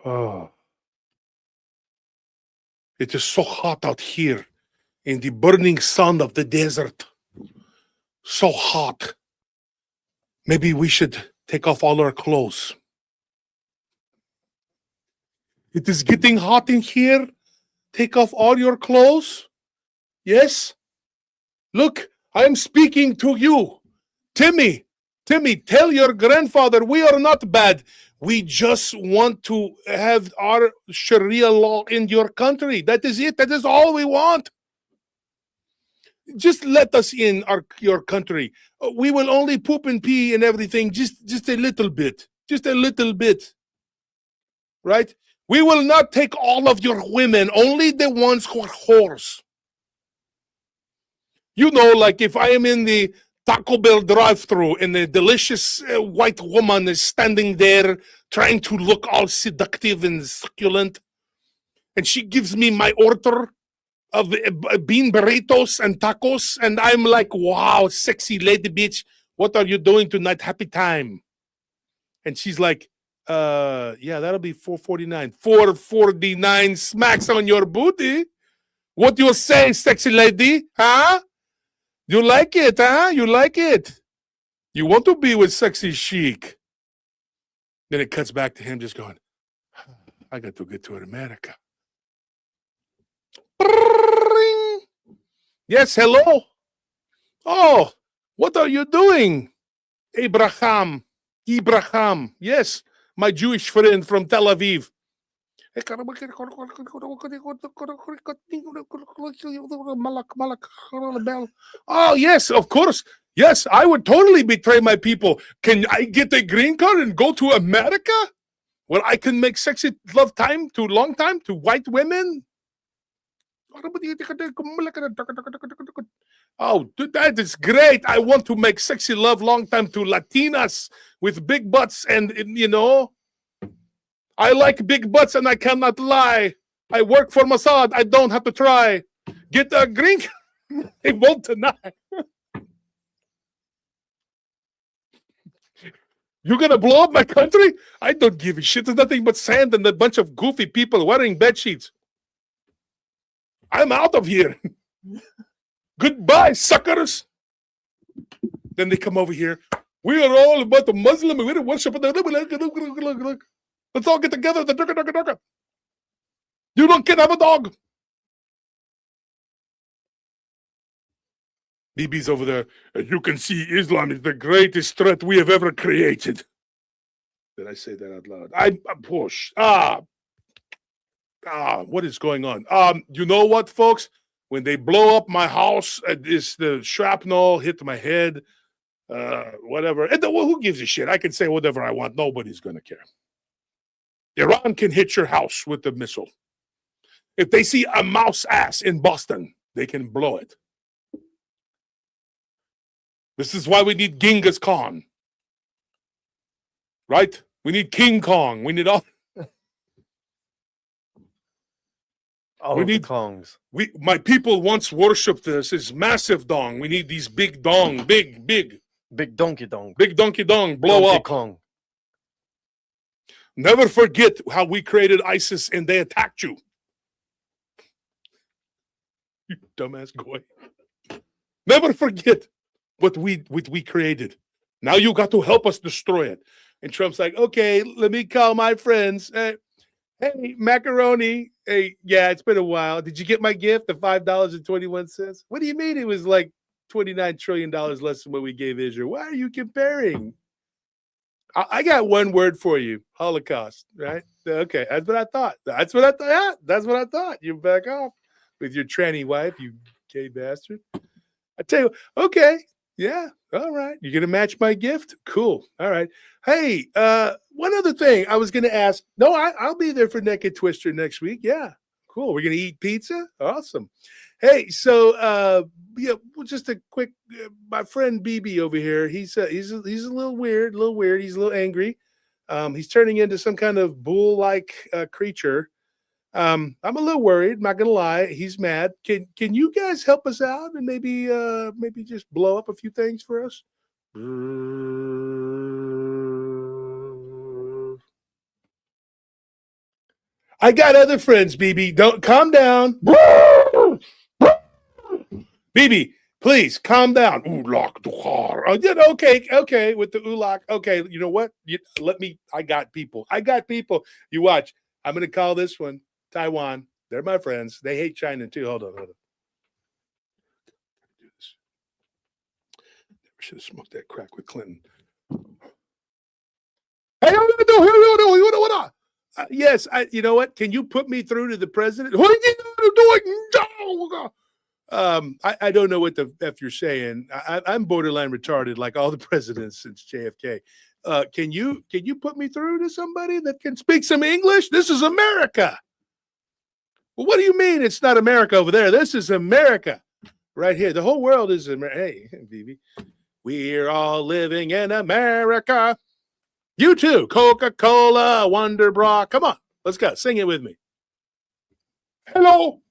Oh, it is so hot out here in the burning sun of the desert. So hot. Maybe we should take off all our clothes. It is getting hot in here. Take off all your clothes. Yes? Look, I am speaking to you. Timmy, tell your grandfather we are not bad. We just want to have our Sharia law in your country. That is it. That is all we want. Just let us in your country. We will only poop and pee and everything, just a little bit. Just a little bit. Right? We will not take all of your women, only the ones who are whores. Like if I am in the Taco Bell drive-thru and a delicious white woman is standing there trying to look all seductive and succulent, and she gives me my order of bean burritos and tacos, and I'm like, wow, sexy lady bitch, what are you doing tonight? Happy time. And she's like, yeah, that'll be $4.49. $4.49 smacks on your booty. What you say, sexy lady? Huh? You like it, huh? You like it. You want to be with sexy chic. Then it cuts back to him just going, I got to get to America. Yes, hello. Oh, what are you doing? Abraham. Yes, my Jewish friend from Tel Aviv. Oh, yes, of course. Yes, I would totally betray my people. Can I get a green card and go to America where I can make sexy love time to long time to white women? Oh, that is great. I want to make sexy love long time to Latinas with big butts and, I like big butts and I cannot lie. I work for Mossad. I don't have to try. Get a green card. They won't deny. You're going to blow up my country? I don't give a shit. There's nothing but sand and a bunch of goofy people wearing bed sheets. I'm out of here. Goodbye, suckers. Then they come over here. We are all about the Muslim. We don't worship. Look. Let's all get together. You don't can have a dog. BB's over there. As you can see, Islam is the greatest threat we have ever created. Did I say that out loud? I push. What is going on? You know what, folks? When they blow up my house, the shrapnel hit my head, whatever. And who gives a shit? I can say whatever I want. Nobody's going to care. Iran can hit your house with a missile. If they see a mouse ass in Boston, they can blow it. This is why we need Genghis Khan. Right? We need King Kong. We need all. We need Kongs. My people once worshipped this massive dong. We need these big dong, big donkey dong. Big donkey dong, blow donkey up. Kong. Never forget how we created ISIS and they attacked you. You dumbass goy. Never forget what we created. Now you got to help us destroy it. And Trump's like, okay, let me call my friends. Hey, macaroni. Hey, yeah, it's been a while. Did you get my gift, the $5.21? What do you mean it was like $29 trillion less than what we gave Israel? Why are you comparing? I got one word for you, Holocaust, right? Okay, that's what I thought. That's what I thought. You back off with your tranny wife, you gay bastard. I tell you, okay, yeah, all right. You're gonna match my gift? Cool. All right. Hey, one other thing I was gonna ask. No, I'll be there for Naked Twister next week. Yeah, cool. We're gonna eat pizza. Awesome. Hey, so yeah, well, just a quick. My friend BB over here. He's a little weird. He's a little angry. He's turning into some kind of bull-like creature. I'm a little worried, not gonna lie. He's mad. Can you guys help us out and maybe just blow up a few things for us? I got other friends, BB. Don't calm down. BB, please calm down. Ulak Duhar. Oh, okay, with the ulak. Okay, you know what? I got people. You watch. I'm gonna call this one Taiwan. They're my friends. They hate China too. Hold on. Never should have smoked that crack with Clinton. Hey, what? Yes, you know what? Can you put me through to the president? What are you doing? I don't know what the F you're saying. I'm borderline retarded, like all the presidents since JFK. Can you put me through to somebody that can speak some English? This is America. Well, what do you mean it's not America over there? This is America right here. The whole world is America. Hey, BB, we're all living in America. You too. Coca-Cola, Wonder Bra. Come on, let's go. Sing it with me. Hello.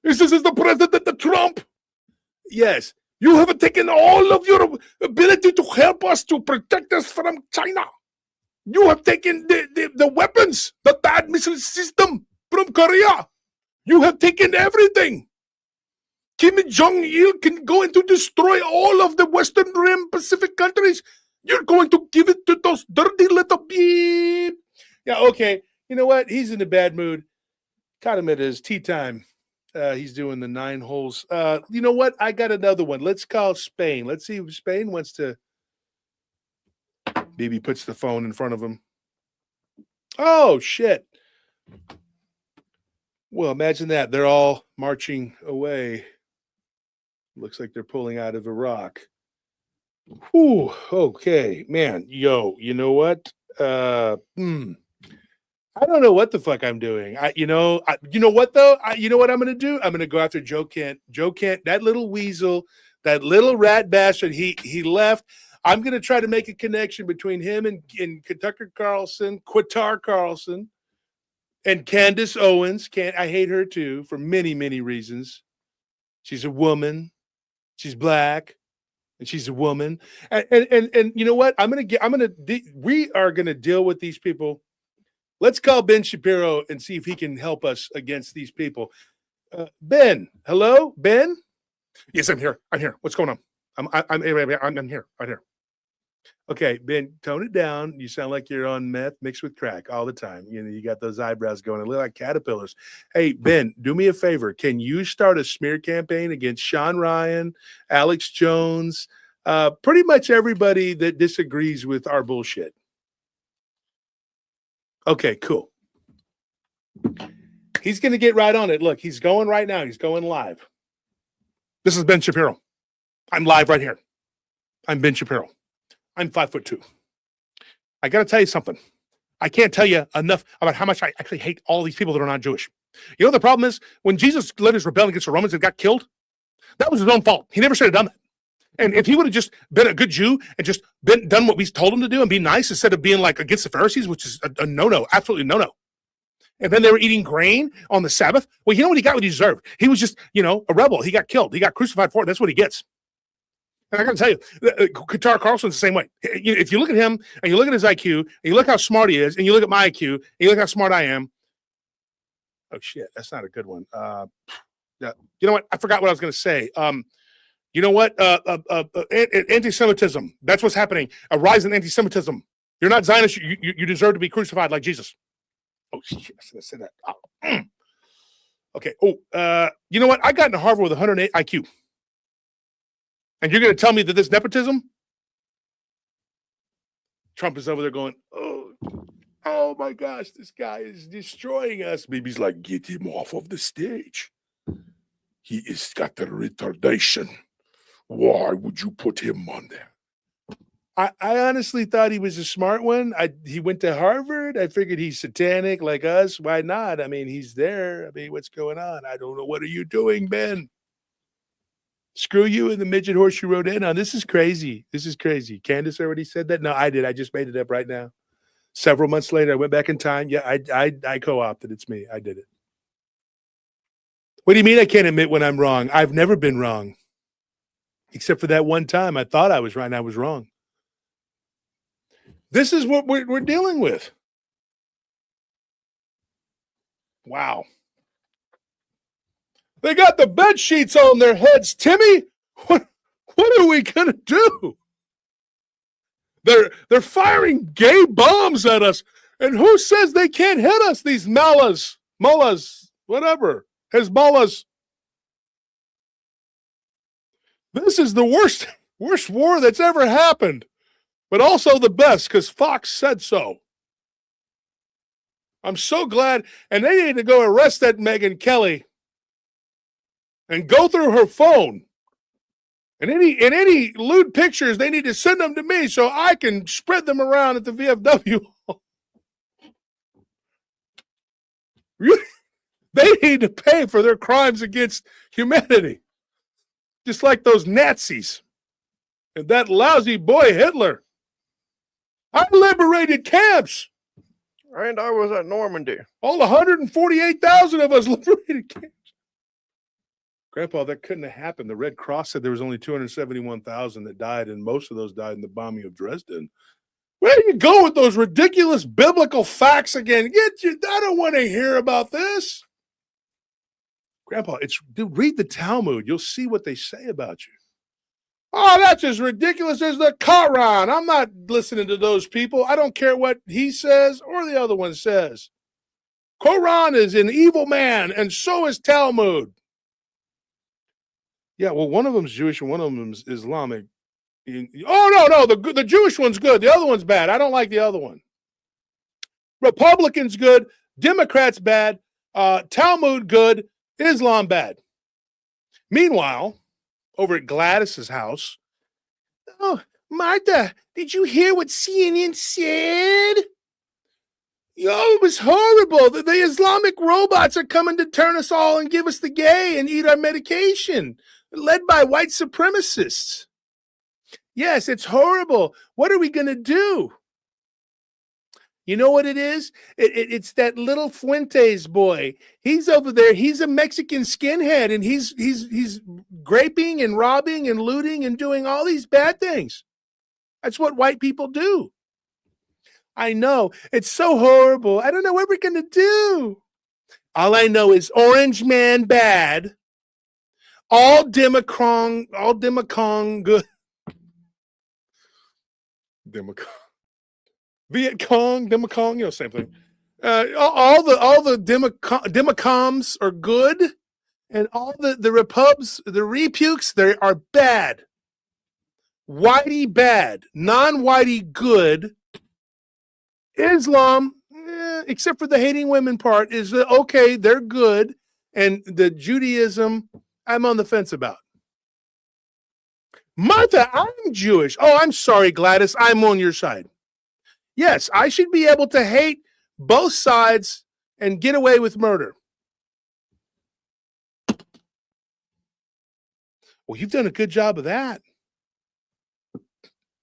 This is the President Trump. Yes. You have taken all of your ability to help us to protect us from China. You have taken the weapons, the bad missile system from Korea. You have taken everything. Kim Jong-il can go and to destroy all of the Western Rim Pacific countries. You're going to give it to those dirty little beep. Yeah, okay. You know what? He's in a bad mood. Caught him at his tea time. He's doing the 9 holes. You know what? I got another one. Let's call Spain. Let's see if Spain wants to. BB puts the phone in front of him. Oh, shit. Well, imagine that. They're all marching away. Looks like they're pulling out of Iraq. Whew, okay, man. Yo, you know what? I don't know what the fuck I'm doing. You know what though? You know what I'm going to do? I'm going to go after Joe Kent. Joe Kent, that little weasel, that little rat bastard. He left. I'm going to try to make a connection between him and Qatar Carlson, and Candace Owens. I hate her too for many, many reasons. She's a woman. She's black. And she's a woman. And you know what? We are going to deal with these people. Let's call Ben Shapiro and see if he can help us against these people. Ben, hello, Ben? Yes, I'm here. What's going on? I'm here. Okay, Ben, tone it down. You sound like you're on meth mixed with crack all the time. You know, you got those eyebrows going. They look like caterpillars. Hey, Ben, do me a favor. Can you start a smear campaign against Sean Ryan, Alex Jones, pretty much everybody that disagrees with our bullshit? Okay, cool. He's going to get right on it. Look, he's going right now. He's going live. This is Ben Shapiro. I'm live right here. I'm Ben Shapiro. I'm 5'2". I got to tell you something. I can't tell you enough about how much I actually hate all these people that are not Jewish. You know, the problem is when Jesus led his rebellion against the Romans and got killed, that was his own fault. He never should have done that. And if he would have just been a good Jew and just done what we told him to do and be nice instead of being like against the Pharisees, which is a no-no, absolutely no-no. And then they were eating grain on the Sabbath. Well, you know what he got? What he deserved. He was just, a rebel. He got killed. He got crucified for it. That's what he gets. And I got to tell you, Qatar Carlson's the same way. If you look at him and you look at his IQ and you look how smart he is and you look at my IQ and you look how smart I am. Oh, shit. That's not a good one. Yeah. You know what? I forgot what I was going to say. You know what? Anti-Semitism. That's what's happening. A rise in anti-Semitism. You're not Zionist. You deserve to be crucified like Jesus. Oh, shit. I should have said that. Oh. Okay. Oh, you know what? I got into Harvard with 108 IQ. And you're going to tell me that this nepotism? Trump is over there going, oh my gosh, this guy is destroying us. Bibi's like, get him off of the stage. He has got the retardation. Why would you put him on there? I honestly thought he was a smart one. He went to Harvard. I figured he's satanic like us. Why not? I mean, he's there. I mean, what's going on? I don't know. What are you doing, Ben? Screw you and the midget horse you rode in on. This is crazy. This is crazy. Candace already said that? No, I did. I just made it up right now. Several months later, I went back in time. Yeah, I co-opted. It's me. I did it. What do you mean I can't admit when I'm wrong? I've never been wrong. Except for that one time I thought I was right and I was wrong. This is what we're dealing with. Wow. They got the bed sheets on their heads, Timmy. What are we gonna do? They're firing gay bombs at us, and who says they can't hit us? These mullahs, whatever, Hezbollahs. This is the worst war that's ever happened, but also the best because Fox said so. I'm so glad, and they need to go arrest that Megyn Kelly. And go through her phone. And any lewd pictures, they need to send them to me so I can spread them around at the VFW. They need to pay for their crimes against humanity. Just like those Nazis. And that lousy boy Hitler. I liberated camps. And I was at Normandy. All 148,000 of us liberated camps. Grandpa, that couldn't have happened. The Red Cross said there was only 271,000 that died, and most of those died in the bombing of Dresden. Where do you go with those ridiculous biblical facts again? I don't want to hear about this. Grandpa, read the Talmud. You'll see what they say about you. Oh, that's as ridiculous as the Quran. I'm not listening to those people. I don't care what he says or the other one says. Quran is an evil man, and so is Talmud. Yeah, well, one of them's Jewish and one of them's Islamic. Oh, no, the Jewish one's good. The other one's bad. I don't like the other one. Republicans good. Democrats bad. Talmud good. Islam bad. Meanwhile, over at Gladys's house, oh, Martha, did you hear what CNN said? It was horrible. The Islamic robots are coming to turn us all and give us the gay and eat our medication. Led by white supremacists. Yes, it's horrible. What are we going to do? You know what it is? It's that little Fuentes boy. He's over there. He's a Mexican skinhead, and he's graping and robbing and looting and doing all these bad things. That's what white people do. I know. It's so horrible. I don't know what we're going to do. All I know is Orange Man bad. All Democron good. Viet Cong, Democong, same thing. All the Democoms are good, and all the repubs, the repukes, they are bad. Whitey bad, non-whitey good. Islam, except for the hating women part, is okay. They're good, and the Judaism, I'm on the fence about. Martha, I'm Jewish. Oh, I'm sorry, Gladys. I'm on your side. Yes, I should be able to hate both sides and get away with murder. Well, you've done a good job of that.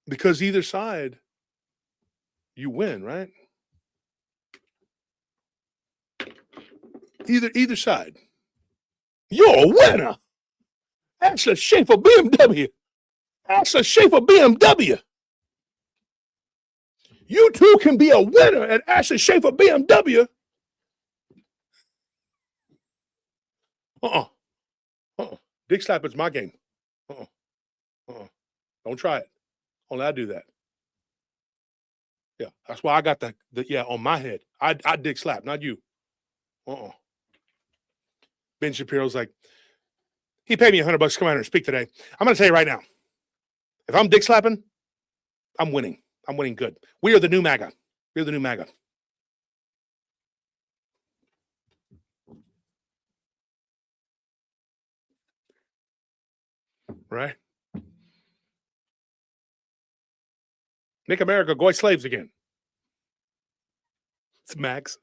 Because either side, you win, right? Either side. You're a winner. That's a shape of BMW. That's a shape of BMW. You too can be a winner at Ashley Schaefer BMW. Dick slapping's my game. Don't try it. Only I do that. Yeah, that's why I got the on my head. I dick slap, not you. Ben Shapiro's like, he paid me $100 to come out here and speak today. I'm going to tell you right now, if I'm dick slapping, I'm winning. I'm winning good. We are the new MAGA. We're the new MAGA. Right? Make America go slaves again. It's Max.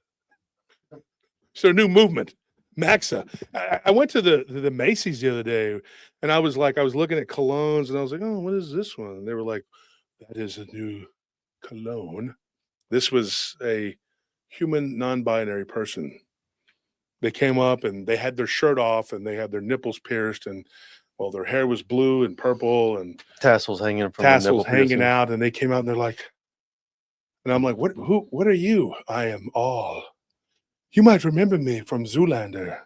It's their new movement. Maxa. I went to the Macy's the other day, and I was looking at colognes, and I was like, oh, what is this one? And they were like, that is a new cologne. This was a human non-binary person. They came up and they had their shirt off and they had their nipples pierced, and their hair was blue and purple and tassels hanging out, and they came out and they're like, and I'm like, what are you? I am all. You might remember me from Zoolander.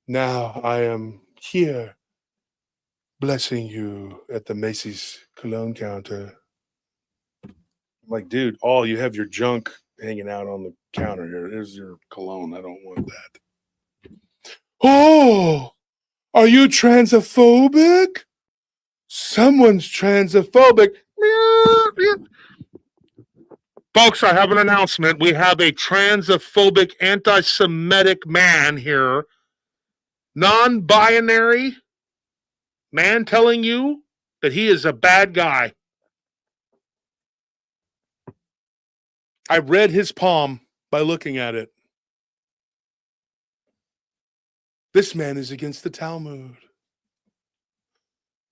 Now I am here blessing you at the Macy's cologne counter. I'm like, dude, you have your junk hanging out on the counter here. There's your cologne. I don't want that. Oh, are you transphobic? Someone's transphobic. Folks, I have an announcement. We have a transphobic, anti-Semitic man here. Non-binary man telling you that he is a bad guy. I read his palm by looking at it. This man is against the Talmud.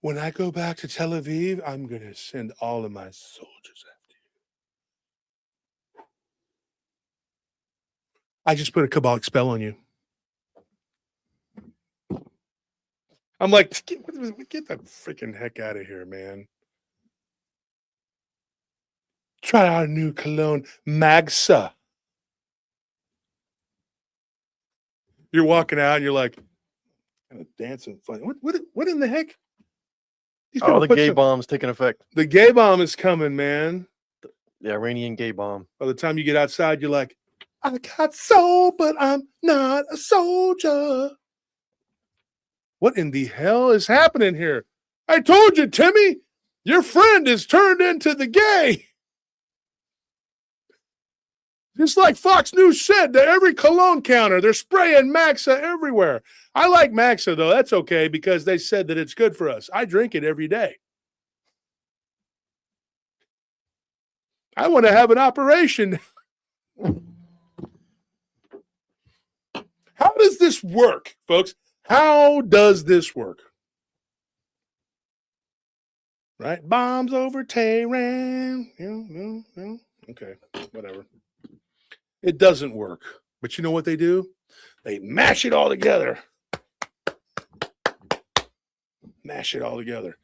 When I go back to Tel Aviv, I'm going to send all of my soldiers after you. I just put a Kabbalic spell on you. I'm like, get the freaking heck out of here, man. Try our new cologne, Magsa. You're walking out and you're like, kind of dancing funny. What in the heck? Oh, the gay bomb's taking effect. The gay bomb is coming, man. The Iranian gay bomb. By the time you get outside, you're like, I got soul, but I'm not a soldier. What in the hell is happening here? I told you, Timmy, your friend is turned into the gay. Just like Fox News said, to every cologne counter, they're spraying Maxa everywhere. I like Maxa, though. That's okay because they said that it's good for us. I drink it every day. I want to have an operation. How does this work, folks? How does this work? Right? Bombs over Tehran. Okay, whatever. It doesn't work. But you know what they do? They mash it all together. Mash it all together.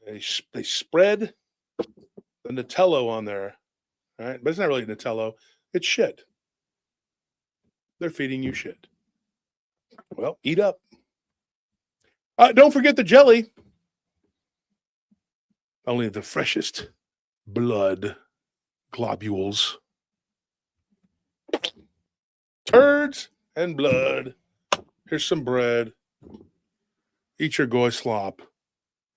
They spread the Nutello on there. Right? But it's not really Nutello. It's shit. They're feeding you shit. Well, eat up. Don't forget the jelly. only the freshest blood globules. Turds and blood. Here's some bread. Eat your goy slop,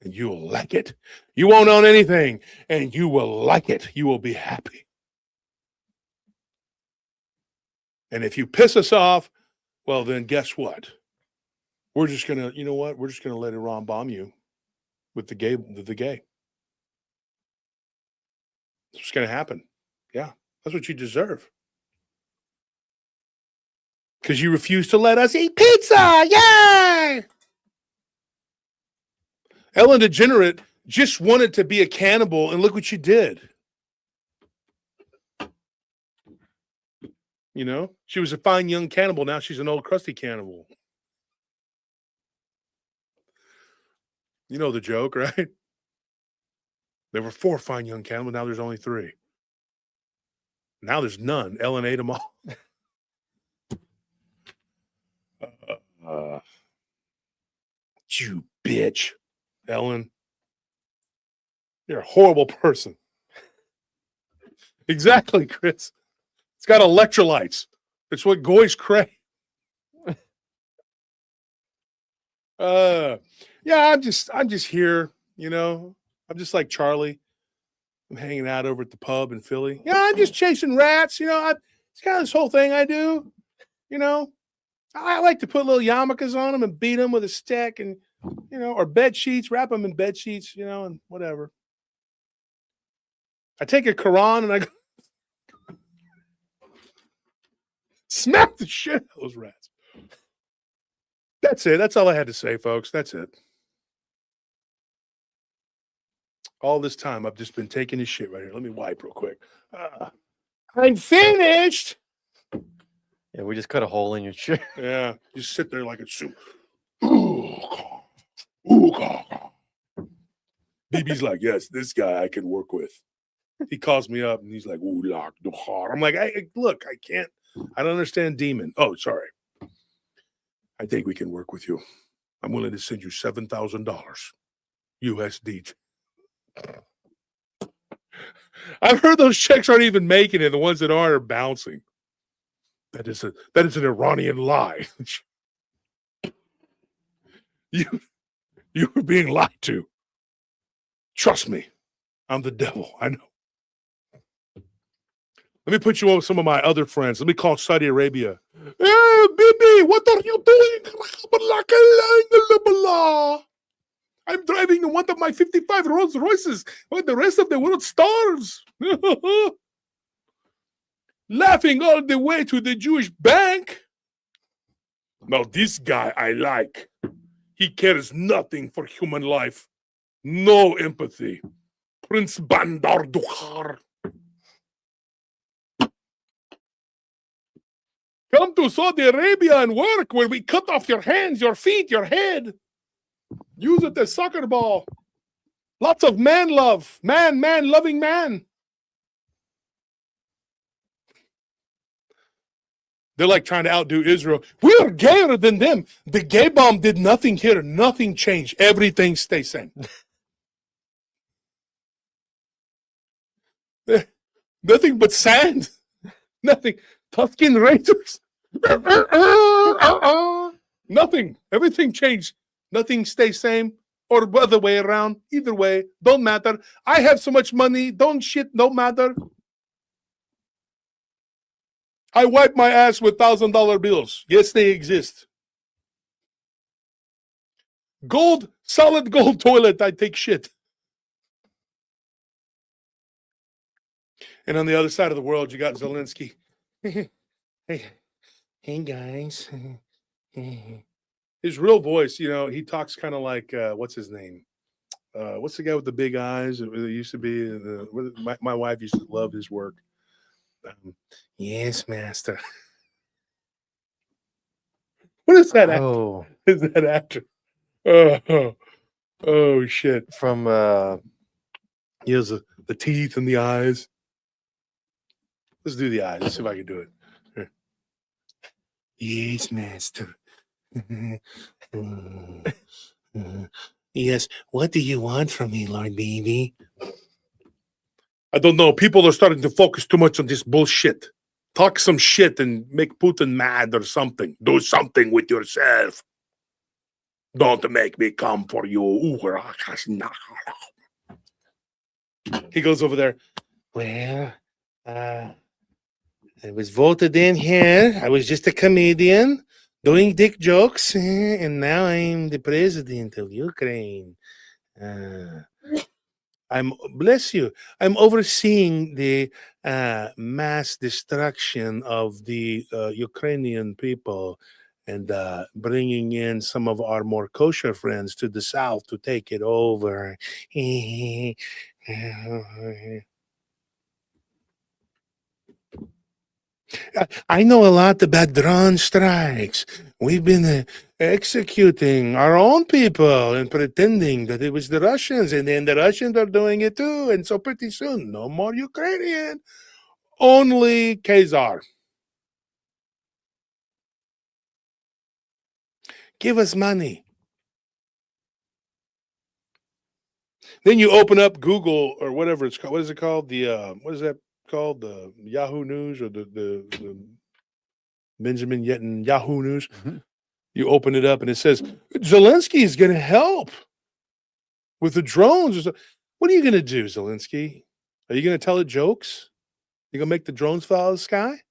and you will like it. You won't own anything, and you will like it. You will be happy. And if you piss us off, well, then guess what? We're just gonna, you know what? We're just gonna let Iran bomb you with the gay. It's what's gonna happen. Yeah, that's what you deserve. Because you refuse to let us eat pizza. Yay! Ellen DeGenerate just wanted to be a cannibal, and look what you did. You know, she was a fine young cannibal. Now she's an old crusty cannibal. You know the joke, right? There were 4 fine young cannibals. Now there's only 3. Now there's none. Ellen ate them all. You bitch, Ellen. You're a horrible person. Exactly, Chris. It's got electrolytes. It's what goys crave. Yeah, I'm just here, you know. I'm just like Charlie. I'm hanging out over at the pub in Philly. Yeah, I'm just chasing rats, you know. It's kind of this whole thing I do, you know. I like to put little yarmulkes on them and beat them with a stick, and you know, or bed sheets, wrap them in bed sheets, you know, and whatever. I take a Quran and I go smack the shit out of those rats. That's it. That's all I had to say, folks. That's it. All this time, I've just been taking this shit right here. Let me wipe real quick. I'm finished. Yeah, we just cut a hole in your chair. Yeah, just sit there like a soup. BB's like, yes, this guy I can work with. He calls me up and he's like, ooh, lock the heart. I'm like, look, I can't. I don't understand demon. Oh, sorry. I think we can work with you. I'm willing to send you $7,000 USD. I've heard those checks aren't even making it. The ones that are bouncing. That is an Iranian lie. You were being lied to. Trust me, I'm the devil. I know. Let me put you on with some of my other friends. Let me call Saudi Arabia. Hey, Bibi, what are you doing? I'm driving one of my 55 Rolls Royces while the rest of the world starves. Laughing all the way to the Jewish bank. Now, this guy I like. He cares nothing for human life. No empathy. Prince Bandar Dukhar. Come to Saudi Arabia and work where we cut off your hands, your feet, your head. Use it as soccer ball. Lots of man love. Man, loving man. They're like trying to outdo Israel. We are gayer than them. The gay bomb did nothing here. Nothing changed. Everything stays same. Nothing but sand. Nothing. Tuscan Raiders. Nothing. Everything changed. Nothing stays same or the other way around. Either way, don't matter. I have so much money. Don't matter. I wipe my ass with $1,000 bills. Yes, they exist. Gold, solid gold toilet. I take shit. And on the other side of the world, you got Zelensky. Hey guys. His real voice, you know, he talks kind of like, what's his name? What's the guy with the big eyes? It used to be, my wife used to love his work. Yes, master. What is that? Oh, Is that actor? Oh shit! from He has the teeth and the eyes. Let's do the eyes. Let's see if I can do it. Here. Yes, master. Yes. What do you want from me, Lord Baby? I don't know. People are starting to focus too much on this bullshit. Talk some shit and make Putin mad or something. Do something with yourself. Don't make me come for you. He goes over there. Well, I was voted in here. I was just a comedian doing dick jokes, and now I'm the president of Ukraine. I'm bless you. I'm overseeing the mass destruction of the Ukrainian people and bringing in some of our more kosher friends to the south to take it over. I know a lot about drone strikes. We've been executing our own people and pretending that it was the Russians, and then the Russians are doing it too. And so pretty soon, no more Ukrainian, only Khazar. Give us money. Then you open up Google or whatever it's called. What is it called? What is that called? The Yahoo News or the Benjamin Yetton Yahoo News? Mhm. You open it up and it says Zelensky is going to help with the drones. What are you going to do, Zelensky? Are you going to tell it jokes? You going to make the drones fly out of the sky?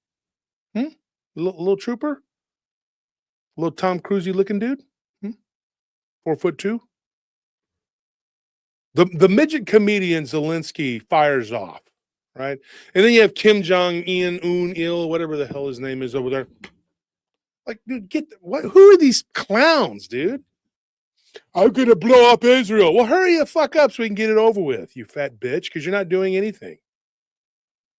Little trooper? Little Tom Cruise looking dude? 4'2"? The midget comedian Zelensky fires off, right? And then you have Kim Jong-un, whatever the hell his name is over there. Like, dude, who are these clowns, dude? I'm going to blow up Israel. Well, hurry the fuck up so we can get it over with, you fat bitch, because you're not doing anything.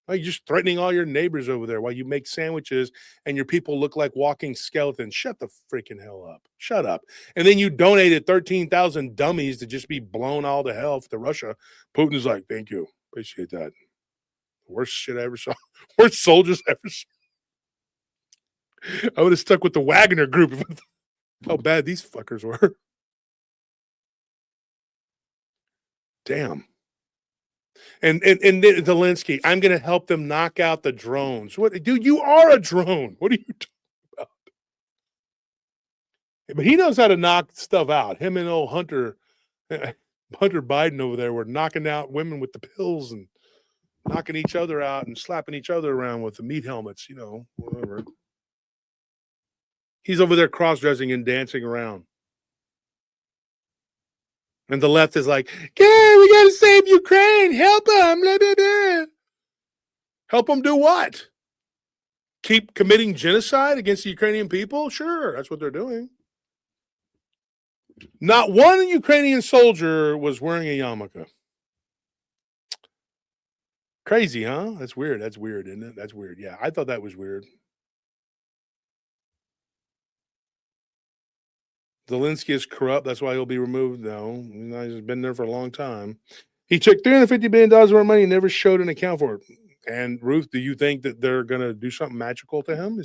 You're just threatening all your neighbors over there while you make sandwiches and your people look like walking skeletons. Shut the freaking hell up. Shut up. And then you donated 13,000 dummies to just be blown all to hell to Russia. Putin's like, thank you. Appreciate that. Worst shit I ever saw. Worst soldiers I ever saw. I would have stuck with the Wagner group. How bad these fuckers were. Damn. And Zelensky, I'm going to help them knock out the drones. What, dude? You are a drone. What are you talking about? But he knows how to knock stuff out. Him and old Hunter Biden over there were knocking out women with the pills and knocking each other out and slapping each other around with the meat helmets. Whatever. He's over there cross-dressing and dancing around. And the left is like, yeah, we got to save Ukraine. Help them. Blah, blah, blah. Help them do what? Keep committing genocide against the Ukrainian people? Sure, that's what they're doing. Not one Ukrainian soldier was wearing a yarmulke. Crazy, huh? That's weird. That's weird, isn't it? That's weird. Yeah, I thought that was weird. Zelensky is corrupt. That's why he'll be removed. No, he's been there for a long time. He took $350 billion worth of money and never showed an account for it. And Ruth, do you think that they're going to do something magical to him?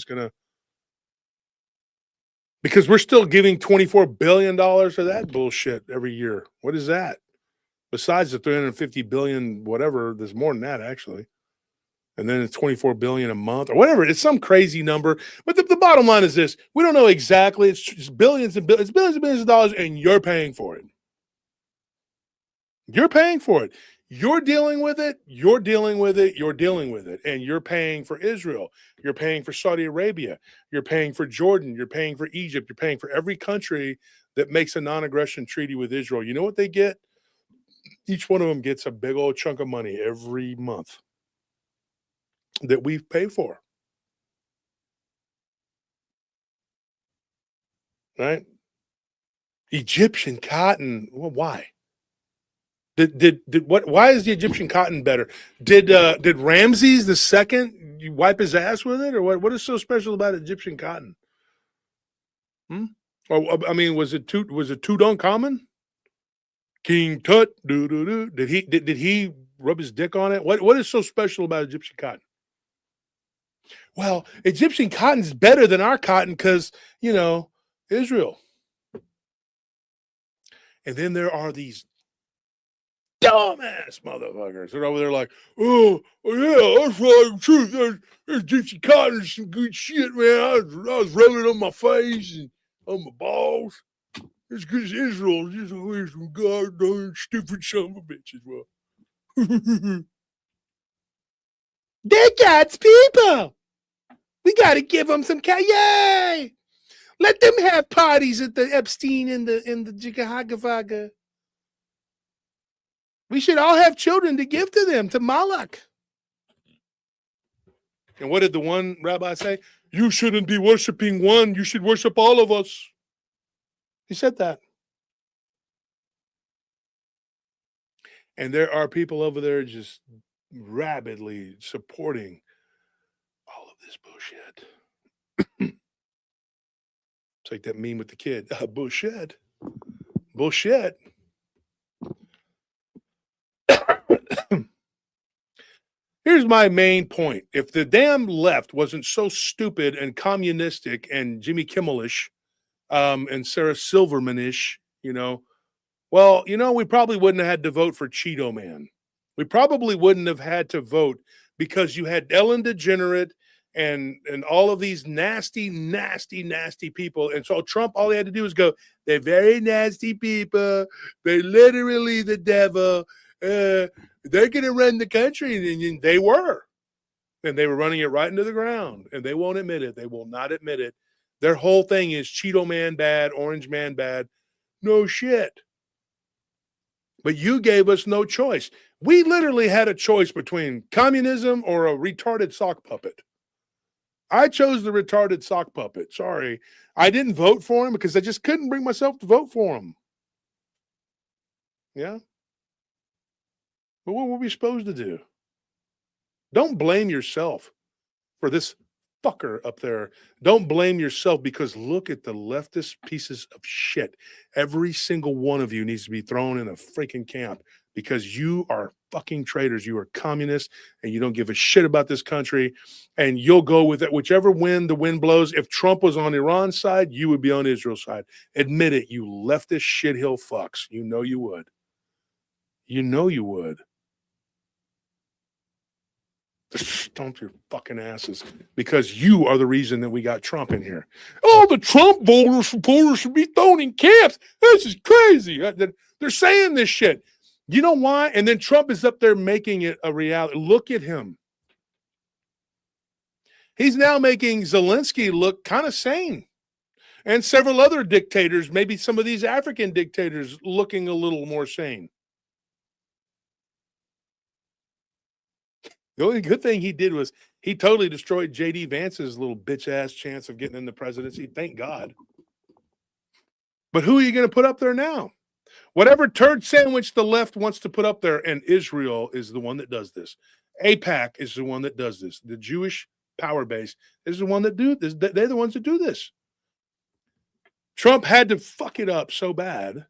Because we're still giving $24 billion to that bullshit every year. What is that? Besides the $350 billion, whatever, there's more than that actually. And then it's $24 billion a month or whatever. It's some crazy number. But the bottom line is this: we don't know exactly. It's billions and billions, billions and billions of dollars, and you're paying for it. You're paying for it. You're dealing with it. You're dealing with it. You're dealing with it. And you're paying for Israel. You're paying for Saudi Arabia. You're paying for Jordan. You're paying for Egypt. You're paying for every country that makes a non-aggression treaty with Israel. You know what they get? Each one of them gets a big old chunk of money every month that we pay for. Right? Egyptian cotton. Well, why? Why is the Egyptian cotton better? Did Ramses II you wipe his ass with it, or what is so special about Egyptian cotton? Or I mean, was it Tutankhamun? King Tut? Did he rub his dick on it? What is so special about Egyptian cotton? Well, Egyptian cotton is better than our cotton because Israel. And then there are these dumbass motherfuckers that are over there like, oh yeah, that's right, truth. There's Gypsy Cotton, some good shit, man. I was rubbing it on my face and on my balls. It's because Israel is just always some goddamn stupid son of a bitch as well. They're God's people. We got to give them some yay! Let them have parties at the Epstein and the Jigahagavaga. We should all have children to give to them, to Malak. And what did the one rabbi say? You shouldn't be worshiping one. You should worship all of us. He said that. And there are people over there just rabidly supporting all of this bullshit. It's like that meme with the kid. Bullshit. Bullshit. Here's my main point. If the damn left wasn't so stupid and communistic and Jimmy Kimmelish and Sarah Silverman-ish, well, we probably wouldn't have had to vote for Cheeto Man. We probably wouldn't have had to vote because you had Ellen DeGenerate and all of these nasty, nasty, nasty people. And so Trump, all he had to do was go, they're very nasty people. They're literally the devil. They're going to run the country. And they were. And they were running it right into the ground. And they won't admit it. They will not admit it. Their whole thing is Cheeto Man bad, Orange Man bad. No shit. But you gave us no choice. We literally had a choice between communism or a retarded sock puppet. I chose the retarded sock puppet. Sorry. I didn't vote for him because I just couldn't bring myself to vote for him. Yeah? But what were we supposed to do? Don't blame yourself for this fucker up there. Don't blame yourself because look at the leftist pieces of shit. Every single one of you needs to be thrown in a freaking camp because you are fucking traitors. You are communists and you don't give a shit about this country. And you'll go with it, whichever wind the wind blows. If Trump was on Iran's side, you would be on Israel's side. Admit it, you leftist shithill fucks. You know you would. You know you would. Stomp your fucking asses because you are the reason that we got Trump in here. Oh, the Trump supporters should be thrown in camps. This is crazy. They're saying this shit. You know why? And then Trump is up there making it a reality. Look at him. He's now making Zelensky look kind of sane. And several other dictators, maybe some of these African dictators, looking a little more sane. The only good thing he did was he totally destroyed J.D. Vance's little bitch-ass chance of getting in the presidency. Thank God. But who are you going to put up there now? Whatever turd sandwich the left wants to put up there, and Israel is the one that does this. AIPAC is the one that does this. The Jewish power base is the one that do this. They're the ones that do this. Trump had to fuck it up so bad,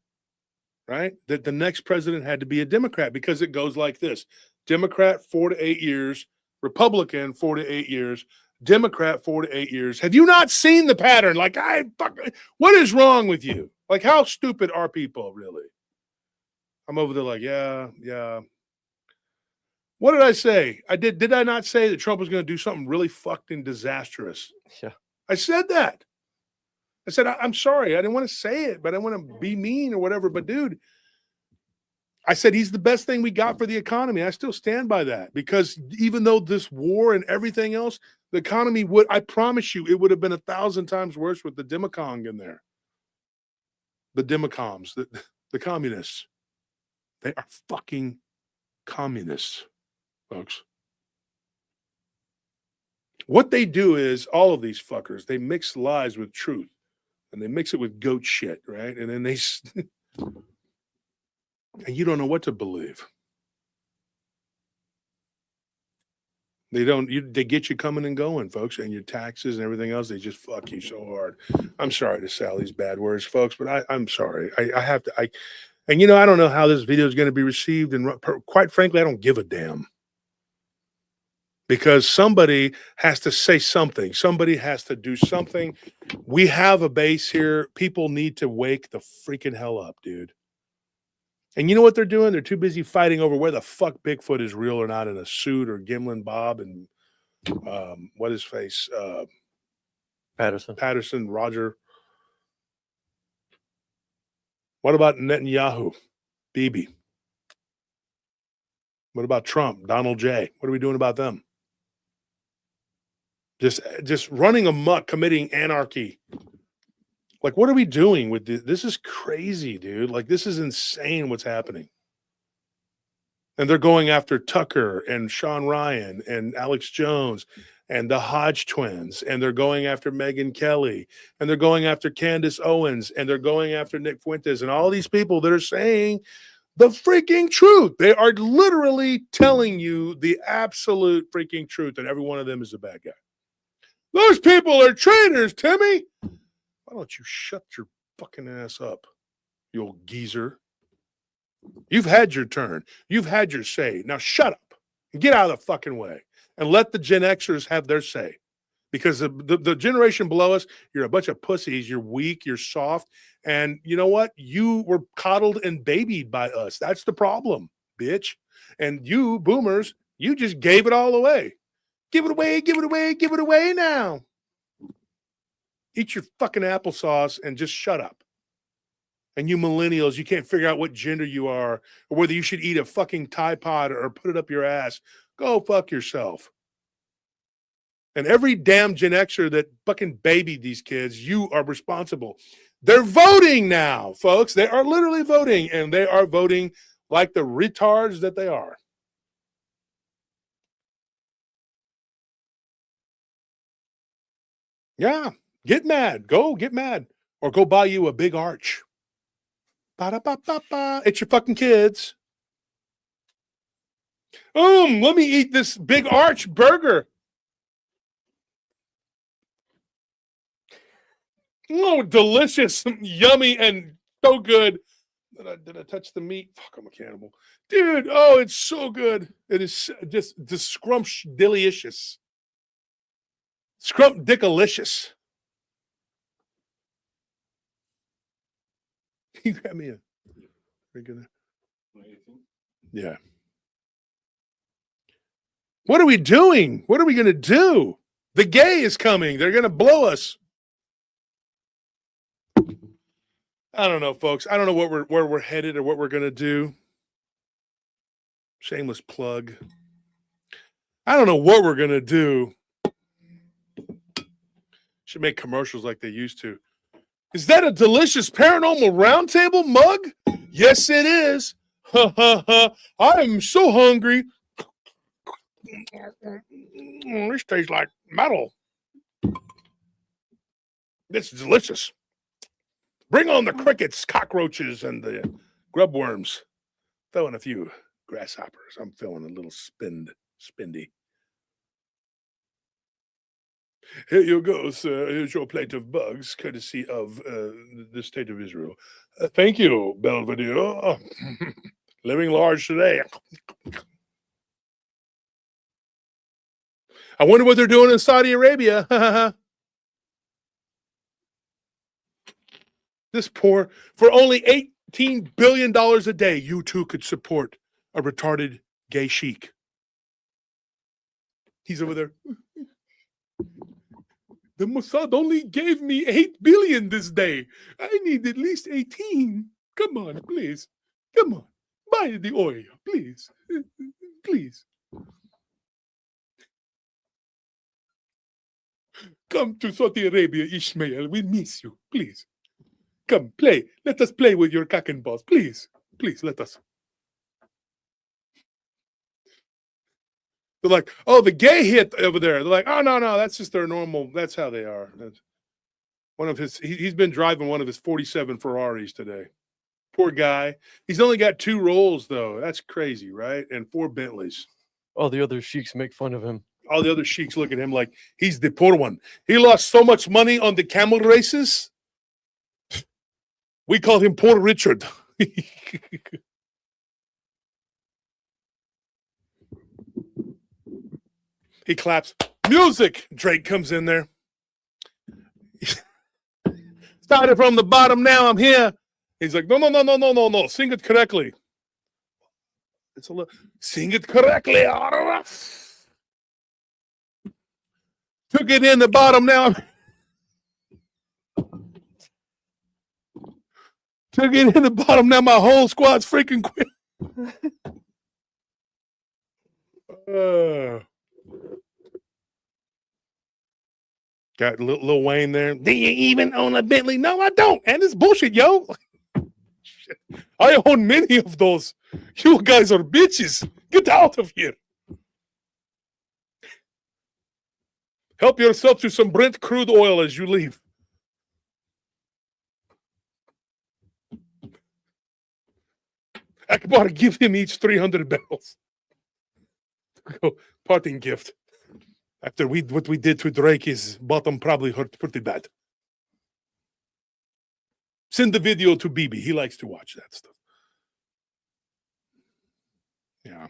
right, that the next president had to be a Democrat because it goes like this. Democrat, 4 to 8 years. Republican, 4 to 8 years. Democrat, 4 to 8 years. Have you not seen the pattern? Like, what is wrong with you? Like, how stupid are people, really? I'm over there like, yeah. What did I say? Did I not say that Trump was going to do something really fucking disastrous? Yeah. I said that. I said, I'm sorry. I didn't want to say it, but I didn't want to be mean or whatever. But, dude, I said he's the best thing we got for the economy. I still stand by that because even though this war and everything else, the economy would, I promise you, it would have been 1,000 times worse with the Democong in there. The Democoms, the communists. They are fucking communists, folks. What they do is, all of these fuckers, they mix lies with truth and they mix it with goat shit, right? And then and you don't know what to believe. They get you coming and going, folks, and your taxes and everything else. They just fuck you so hard. I'm sorry to say all these bad words, folks, but I'm sorry. I have to. I don't know how this video is going to be received, and quite frankly, I don't give a damn. Because somebody has to say something. Somebody has to do something. We have a base here. People need to wake the freaking hell up, dude. And you know what they're doing? They're too busy fighting over where the fuck Bigfoot is real or not in a suit, or Gimlin Bob and what his face? Patterson. Roger. What about Netanyahu? Bibi? What about Trump? Donald J? What are we doing about them? Just running amok, committing anarchy. Like, what are we doing with this? This is crazy, dude. Like, this is insane what's happening. And they're going after Tucker and Sean Ryan and Alex Jones and the Hodge twins. And they're going after Megyn Kelly. And they're going after Candace Owens. And they're going after Nick Fuentes and all these people that are saying the freaking truth. They are literally telling you the absolute freaking truth, and every one of them is a bad guy. Those people are traitors, Timmy. Why don't you shut your fucking ass up, you old geezer? You've had your turn. You've had your say. Now shut up and get out of the fucking way and let the Gen Xers have their say. Because the generation below us, you're a bunch of pussies. You're weak. You're soft. And you know what? You were coddled and babied by us. That's the problem, bitch. And you, boomers, you just gave it all away. Give it away, give it away, give it away now. Eat your fucking applesauce and just shut up. And you millennials, you can't figure out what gender you are or whether you should eat a fucking Tide Pod or put it up your ass. Go fuck yourself. And every damn Gen Xer that fucking babied these kids, you are responsible. They're voting now, folks. They are literally voting, and they are voting like the retards that they are. Yeah. Get mad. Go get mad. Or go buy you a big arch. Ba-da-ba-ba-ba. It's your fucking kids. Let me eat this big arch burger. Oh, delicious, yummy, and so good. Did I touch the meat? Fuck, I'm a cannibal. Dude, oh, it's so good. It is just scrumptious. Scrump-dickalicious. You got me a regular. Yeah. What are we doing? What are we going to do? The gay is coming. They're going to blow us. I don't know, folks. I don't know where we're headed or what we're going to do. Shameless plug. I don't know what we're going to do. Should make commercials like they used to. Is that a delicious Paranormal Roundtable mug? Yes, it is. Ha ha ha. I am so hungry. This tastes like metal. It's delicious. Bring on the crickets, cockroaches, and the grub worms. Throw in a few grasshoppers. I'm feeling a little spindy. Here you go, sir. Here's your plate of bugs, courtesy of the state of Israel. Thank you, Belvedere. Living large today. I wonder what they're doing in Saudi Arabia. This poor, for only $18 billion a day, you too could support a retarded gay sheik. He's over there. The Mossad only gave me 8 billion this day. I need at least 18. Come on, please. Come on. Buy the oil, please. Please. Come to Saudi Arabia, Ishmael. We miss you. Please. Come, play. Let us play with your cock and balls. Please. Please, let us. They're like, oh, the gay hit over there. They're like, oh, no, that's just their normal. That's how they are. That's one of his. He's been driving one of his 47 Ferraris today. Poor guy. He's only got 2 rolls, though. That's crazy, right? And 4 Bentleys. All the other sheiks make fun of him. All the other sheiks look at him like he's the poor one. He lost so much money on the camel races. We call him Poor Richard. He claps. Music. Drake comes in there. Started from the bottom. Now I'm here. He's like, no. Sing it correctly. It's a little. Sing it correctly. Took it in the bottom now. Took it in the bottom now. My whole squad's freaking quit. Got Lil Wayne there. Do you even own a Bentley? No, I don't. And it's bullshit, yo. I own many of those. You guys are bitches. Get out of here. Help yourself to some Brent crude oil as you leave. Akbar, give him each 300 barrels. Parting gift. After what we did to Drake, his bottom probably hurt pretty bad. Send the video to Bibi. He likes to watch that stuff. Yeah.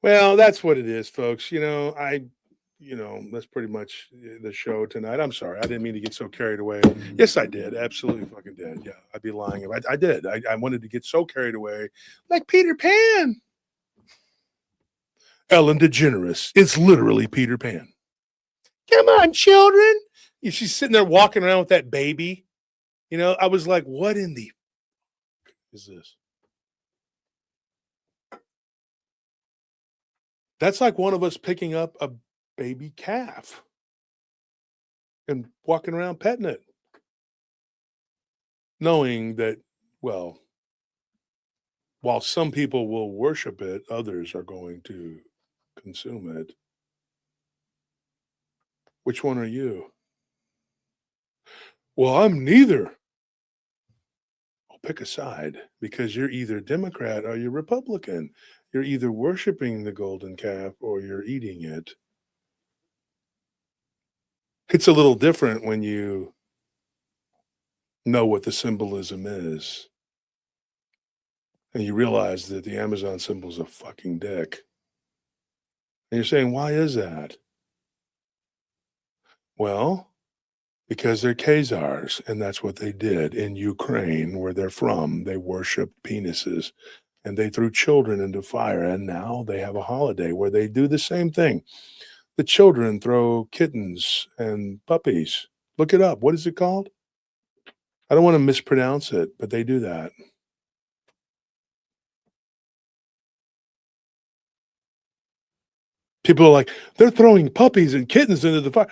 Well, that's what it is, folks. That's pretty much the show tonight. I'm sorry. I didn't mean to get so carried away. Yes, I did. Absolutely fucking did. Yeah, I'd be lying if I did. I wanted to get so carried away. Like Peter Pan. Ellen DeGeneres. It's literally Peter Pan. Come on, children. She's sitting there walking around with that baby. I was like, what in the is this? That's like one of us picking up a baby calf and walking around petting it. Knowing that, well, while some people will worship it, others are going to consume it. Which one are you? Well, I'm neither. I'll pick a side because you're either Democrat or you're Republican. You're either worshiping the golden calf or you're eating it. It's a little different when you know what the symbolism is. And you realize that the Amazon symbol is a fucking dick. And you're saying, why is that? Well, because they're Khazars, and that's what they did in Ukraine, where they're from. They worshiped penises, and they threw children into fire, and now they have a holiday where they do the same thing. The children throw kittens and puppies. Look it up. What is it called? I don't want to mispronounce it, but they do that. People are like, they're throwing puppies and kittens into the fire.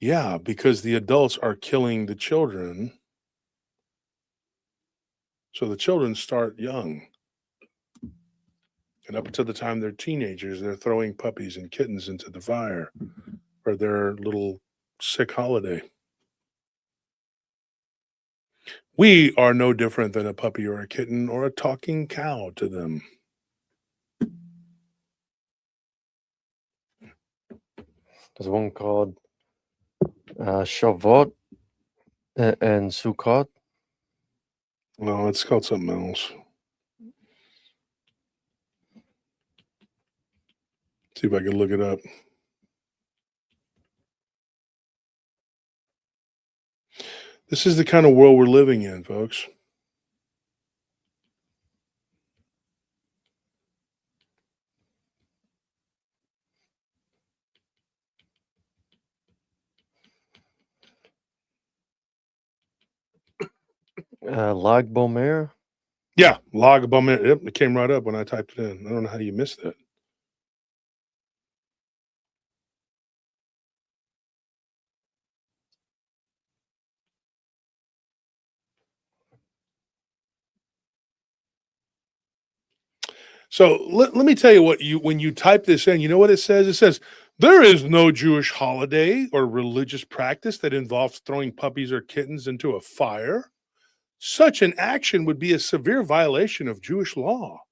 Yeah, because the adults are killing the children. So the children start young. And up until the time they're teenagers, they're throwing puppies and kittens into the fire for their little sick holiday. We are no different than a puppy or a kitten or a talking cow to them. There's one called Shavuot and Sukkot. No, it's called something else. See if I can look it up. This is the kind of world we're living in, folks. Lag Bomer. Yeah, log above it. Yep, it came right up when I typed it in. I don't know how you missed that. So let me tell you when you type this in, you know what it says? It says, there is no Jewish holiday or religious practice that involves throwing puppies or kittens into a fire. Such an action would be a severe violation of Jewish law,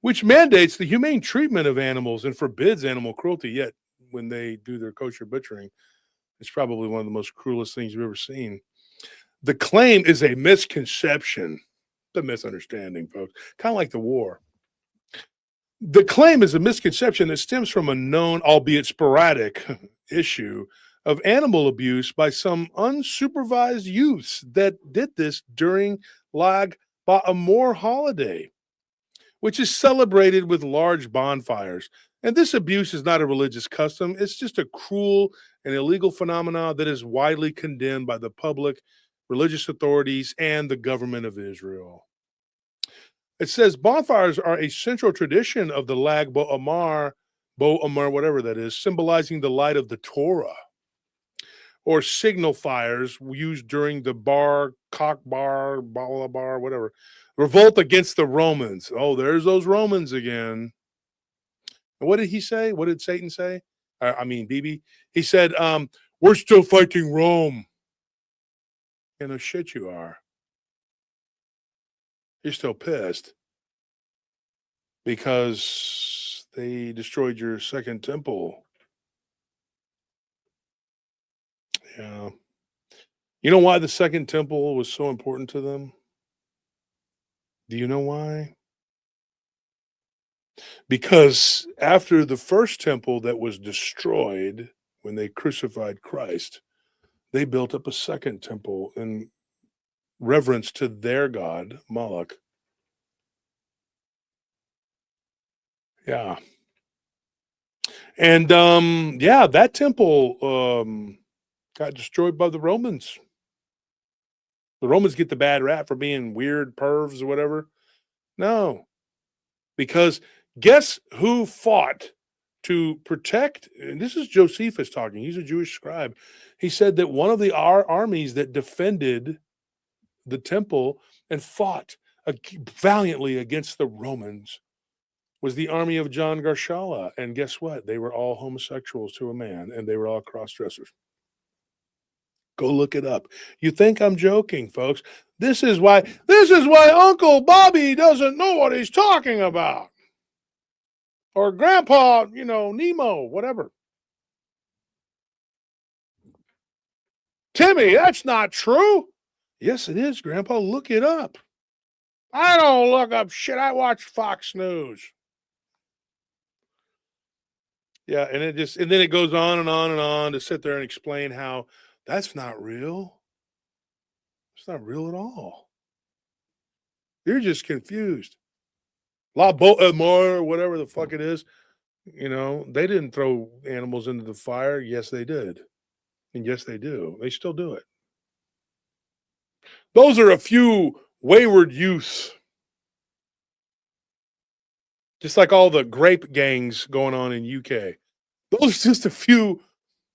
which mandates the humane treatment of animals and forbids animal cruelty. Yet when they do their kosher butchering, it's probably one of the most cruelest things you've ever seen. The claim is a misconception. The misunderstanding, folks. Kind of like the war. The claim is a misconception that stems from a known, albeit sporadic, issue of animal abuse by some unsupervised youths that did this during Lag Ba'amor holiday, which is celebrated with large bonfires. And this abuse is not a religious custom, it's just a cruel and illegal phenomenon that is widely condemned by the public, religious authorities, and the government of Israel. It says bonfires are a central tradition of the Lag Bo Amar, whatever that is, symbolizing the light of the Torah, or signal fires used during the cock bar, bala bar, whatever, revolt against the Romans. Oh, there's those Romans again. And what did he say? What did Satan say? BB. He said, we're still fighting Rome. You know, shit you are. You're still pissed because they destroyed your second temple. Yeah. You know why the second temple was so important to them? Do you know why? Because after the first temple that was destroyed when they crucified Christ, they built up a second temple in reverence to their god, Moloch. Yeah. And that temple got destroyed by the Romans. The Romans get the bad rap for being weird pervs or whatever. No, because guess who fought to protect? And this is Josephus talking. He's a Jewish scribe. He said that one of the armies that defended the temple and fought valiantly against the Romans was the army of John Garshala. And guess what? They were all homosexuals to a man, and they were all cross-dressers. Go look it up. You think I'm joking, folks? This is why Uncle Bobby doesn't know what he's talking about. Or Grandpa, Nemo, whatever. Timmy, that's not true. Yes, it is, Grandpa. Look it up. I don't look up shit. I watch Fox News. Yeah, and then it goes on and on and on to sit there and explain how that's not real. It's not real at all. You're just confused. La Boamar, whatever the fuck it is, they didn't throw animals into the fire. Yes, they did. And yes, they do. They still do it. Those are a few wayward youths. Just like all the grape gangs going on in UK. Those are just a few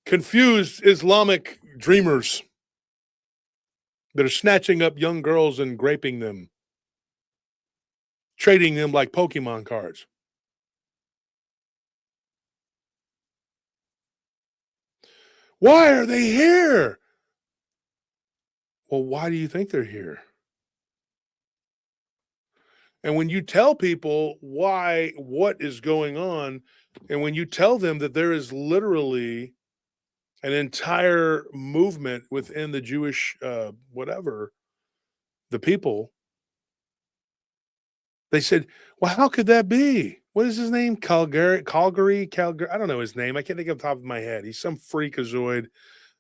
confused Islamic dreamers that are snatching up young girls and graping them, trading them like Pokemon cards. Why are they here? Well, why do you think they're here? And when you tell people what is going on, and when you tell them that there is literally an entire movement within the Jewish, the people, they said, well, how could that be? What is his name? Calgary. I don't know his name. I can't think of the top of my head. He's some freakazoid.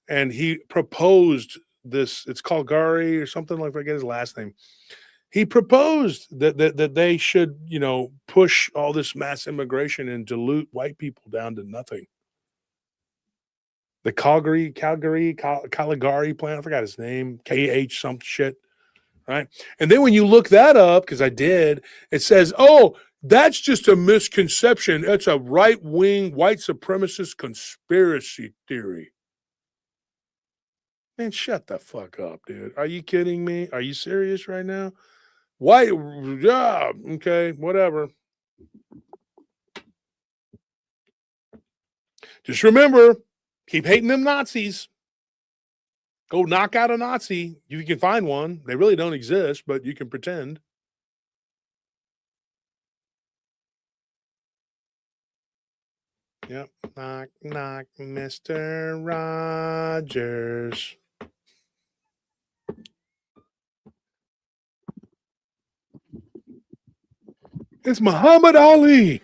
And he proposed this. It's Calgary or something like that. I forget his last name. He proposed that they should, push all this mass immigration and dilute white people down to nothing. The Caligari plan, I forgot his name, KH some shit, right? And then when you look that up, because I did, it says, oh, that's just a misconception. It's a right-wing white supremacist conspiracy theory. Man, shut the fuck up, dude. Are you kidding me? Are you serious right now? Why? Yeah, okay, whatever. Just remember, keep hating them Nazis. Go knock out a Nazi. You can find one. They really don't exist, but you can pretend. Yep. Knock, knock, Mr. Rogers. It's Muhammad Ali.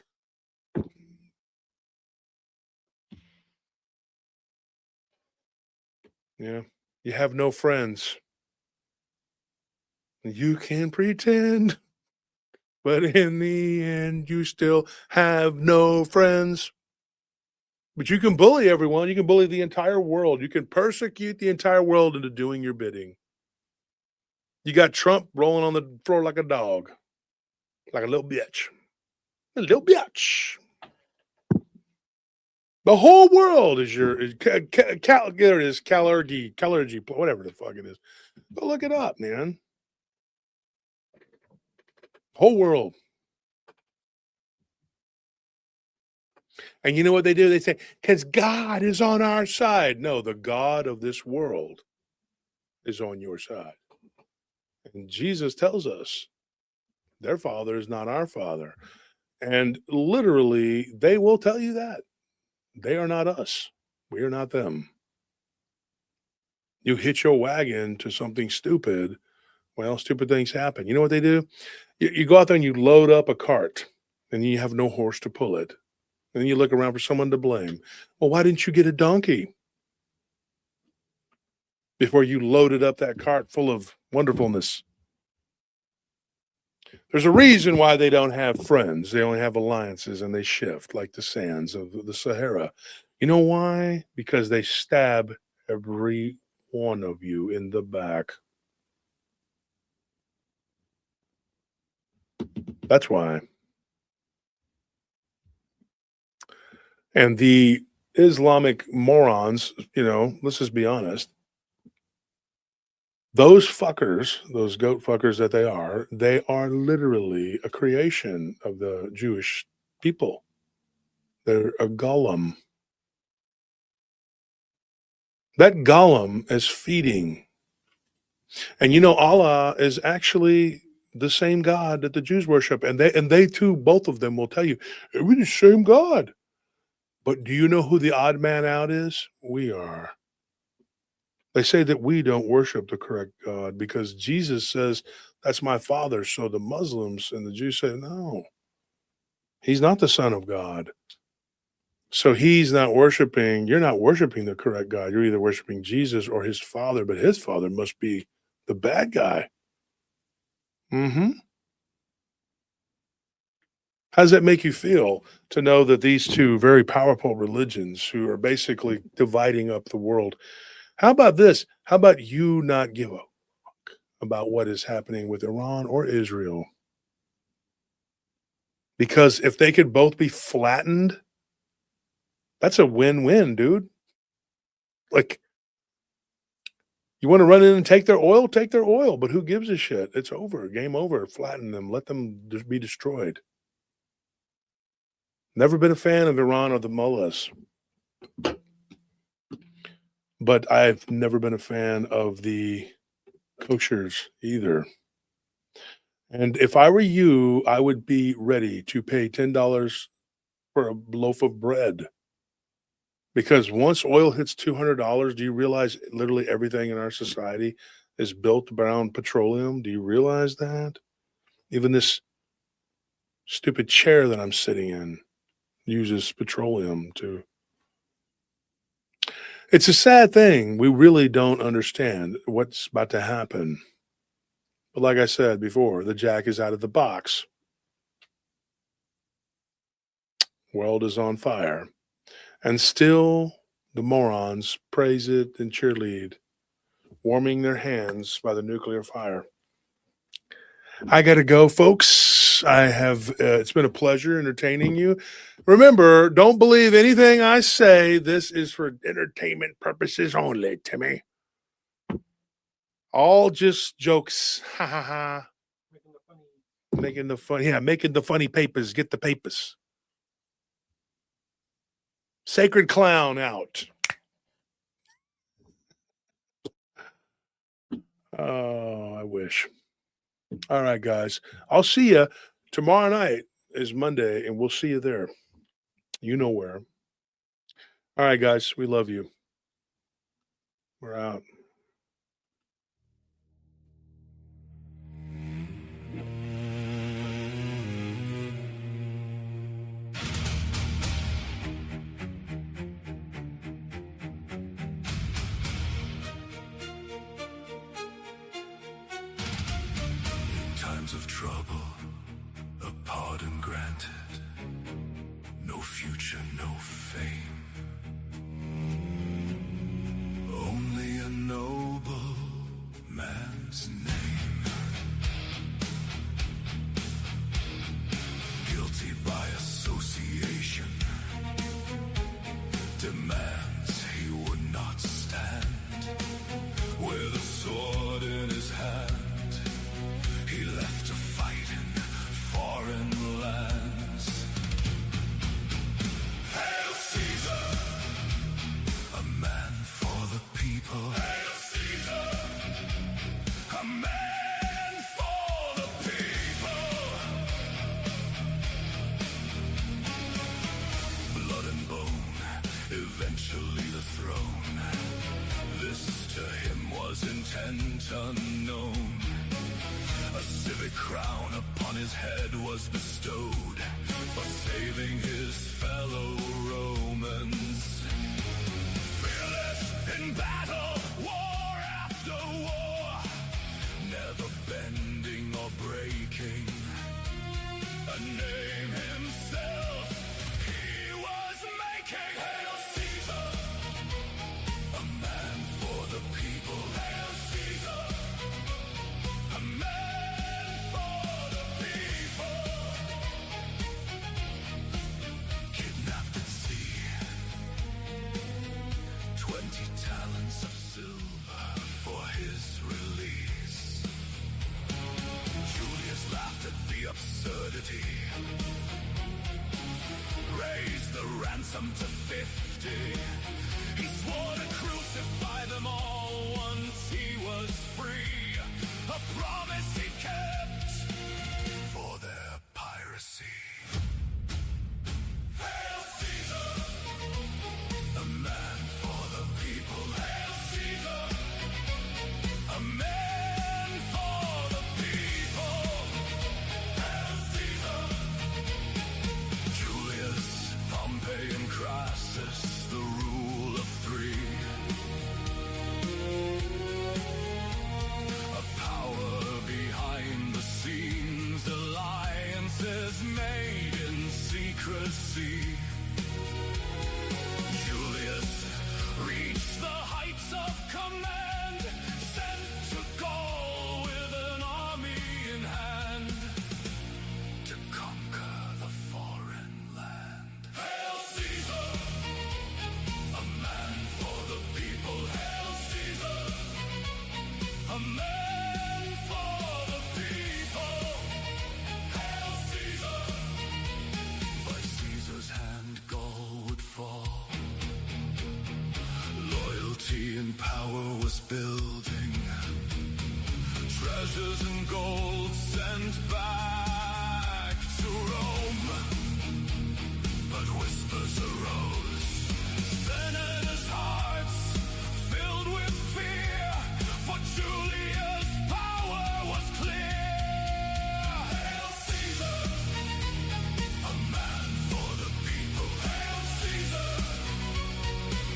Yeah. You have no friends. You can pretend. but in the end, you still have no friends. But you can bully everyone. You can bully the entire world. You can persecute the entire world into doing your bidding. You got Trump rolling on the floor like a dog, like a little bitch. A little bitch. The whole world is there it is, calurgy, whatever the fuck it is. Go look it up, man. Whole world. And you know what they do? They say, because God is on our side. No, the God of this world is on your side. And Jesus tells us their father is not our father. And literally, they will tell you that. They are not us. We are not them. You hitch your wagon to something stupid, well, stupid things happen. You know what they do? You go out there and you load up a cart, and you have no horse to pull it. And then you look around for someone to blame. Well, why didn't you get a donkey before you loaded up that cart full of wonderfulness? There's a reason why they don't have friends. They only have alliances, and they shift like the sands of the Sahara. You know why? Because they stab every one of you in the back. That's why. And the Islamic morons, let's just be honest. Those fuckers, those goat fuckers that they are literally a creation of the Jewish people. They're a golem. That golem is feeding. And Allah is actually the same God that the Jews worship. And they too, both of them will tell you, we're the same God. But do you know who the odd man out is? We are. They say that we don't worship the correct God because Jesus says, that's my father. So the Muslims and the Jews say, no, he's not the son of God. So you're not worshiping the correct God. You're either worshiping Jesus or his father, but his father must be the bad guy. Mm-hmm. How does that make you feel to know that these two very powerful religions who are basically dividing up the world? How about this? How about you not give a fuck about what is happening with Iran or Israel? Because if they could both be flattened, that's a win-win, dude. Like, you want to run in and take their oil? Take their oil. But who gives a shit? It's over. Game over. Flatten them. Let them just be destroyed. Never been a fan of Iran or the mullahs. But I've never been a fan of the koshers either. And if I were you, I would be ready to pay $10 for a loaf of bread. Because once oil hits $200, do you realize literally everything in our society is built around petroleum? Do you realize that? Even this stupid chair that I'm sitting in uses petroleum to... It's a sad thing. We really don't understand what's about to happen. But like I said before, the jack is out of the box. World is on fire. And still the morons praise it and cheerlead, warming their hands by the nuclear fire. I got to go, folks. It's been a pleasure entertaining you. Remember, don't believe anything I say. This is for entertainment purposes only, Timmy. All just jokes. Ha ha ha. Making the funny papers. Get the papers. Sacred clown out. Oh, I wish. All right, guys. I'll see you tomorrow night is Monday, and we'll see you there. You know where. All right, guys. We love you. We're out. Of trouble, fortune, no fame, only a noble man's name. Guilty by association, demands he would not stand. With a sword in his hand, he left to fight in foreign lands. Hail Caesar, a man for the people. Hail Caesar, a man for the people. Blood and bone, eventually the throne. This to him was intent unknown. A civic crown upon his head was bestowed for saving his fellow Romans. Fearless in battle, war after war, never bending or breaking. A name himself he was making. Hail Caesar, a man for the people. Hail Caesar, a man for the people. Kidnapped at sea, 20 talents of silver for his release. Julius laughed at the absurdity, raised the ransom to 50. He swore to crucify them all once he was free. A promise he kept for their piracy. Hail Caesar, a man for the people. Hail Caesar, a man for the people. Hail Caesar, Julius, Pompey, and Crassus, the rule of three. A power behind the scenes, alliances made in secrecy. Julius reached the heights of command, sent to Gaul with an army in hand to conquer the foreign land. Hail Caesar, a man for the people. Hail Caesar, a man for the people. Hail Caesar, by Caesar's hand Gaul would fall. Loyalty and power was building, treasures and gold sent back to Rome. But whispers arose, senators' hearts filled with fear, for Julius' power was clear. Hail Caesar, a man for the people. Hail Caesar,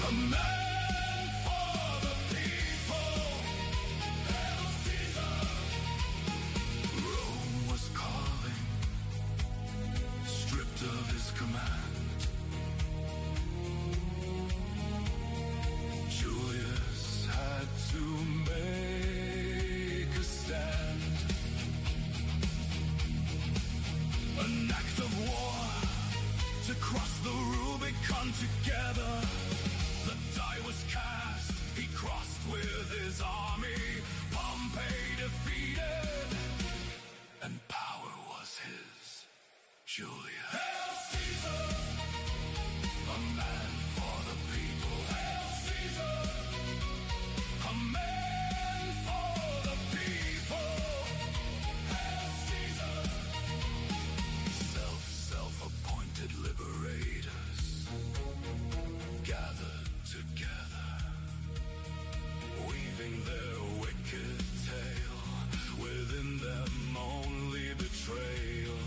a man for the people. Hail Caesar, Rome was calling, stripped of his command. Julius had to make a stand. An act of war to cross the Rubicon together. The die was cast, he crossed with his army. Pompey defeated, and power was his. Julius. Hail Caesar, a man for the people. Hail Caesar, a man for the people. Hail Caesar, self-appointed liberators gathered together, weaving their wicked tale, within them only betrayal.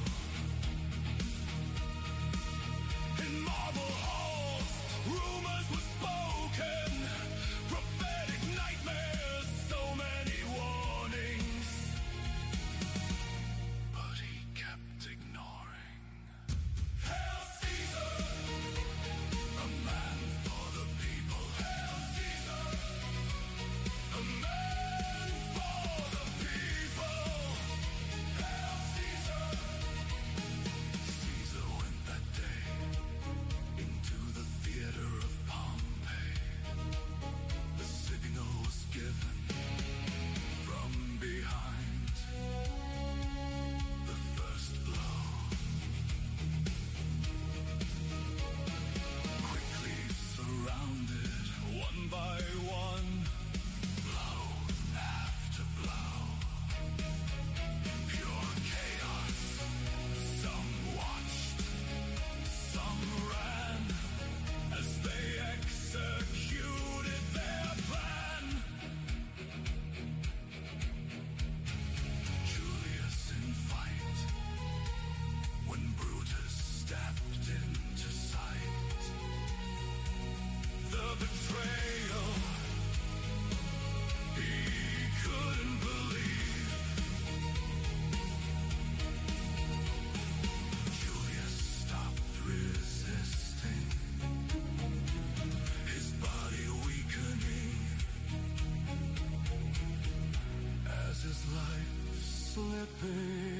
stepping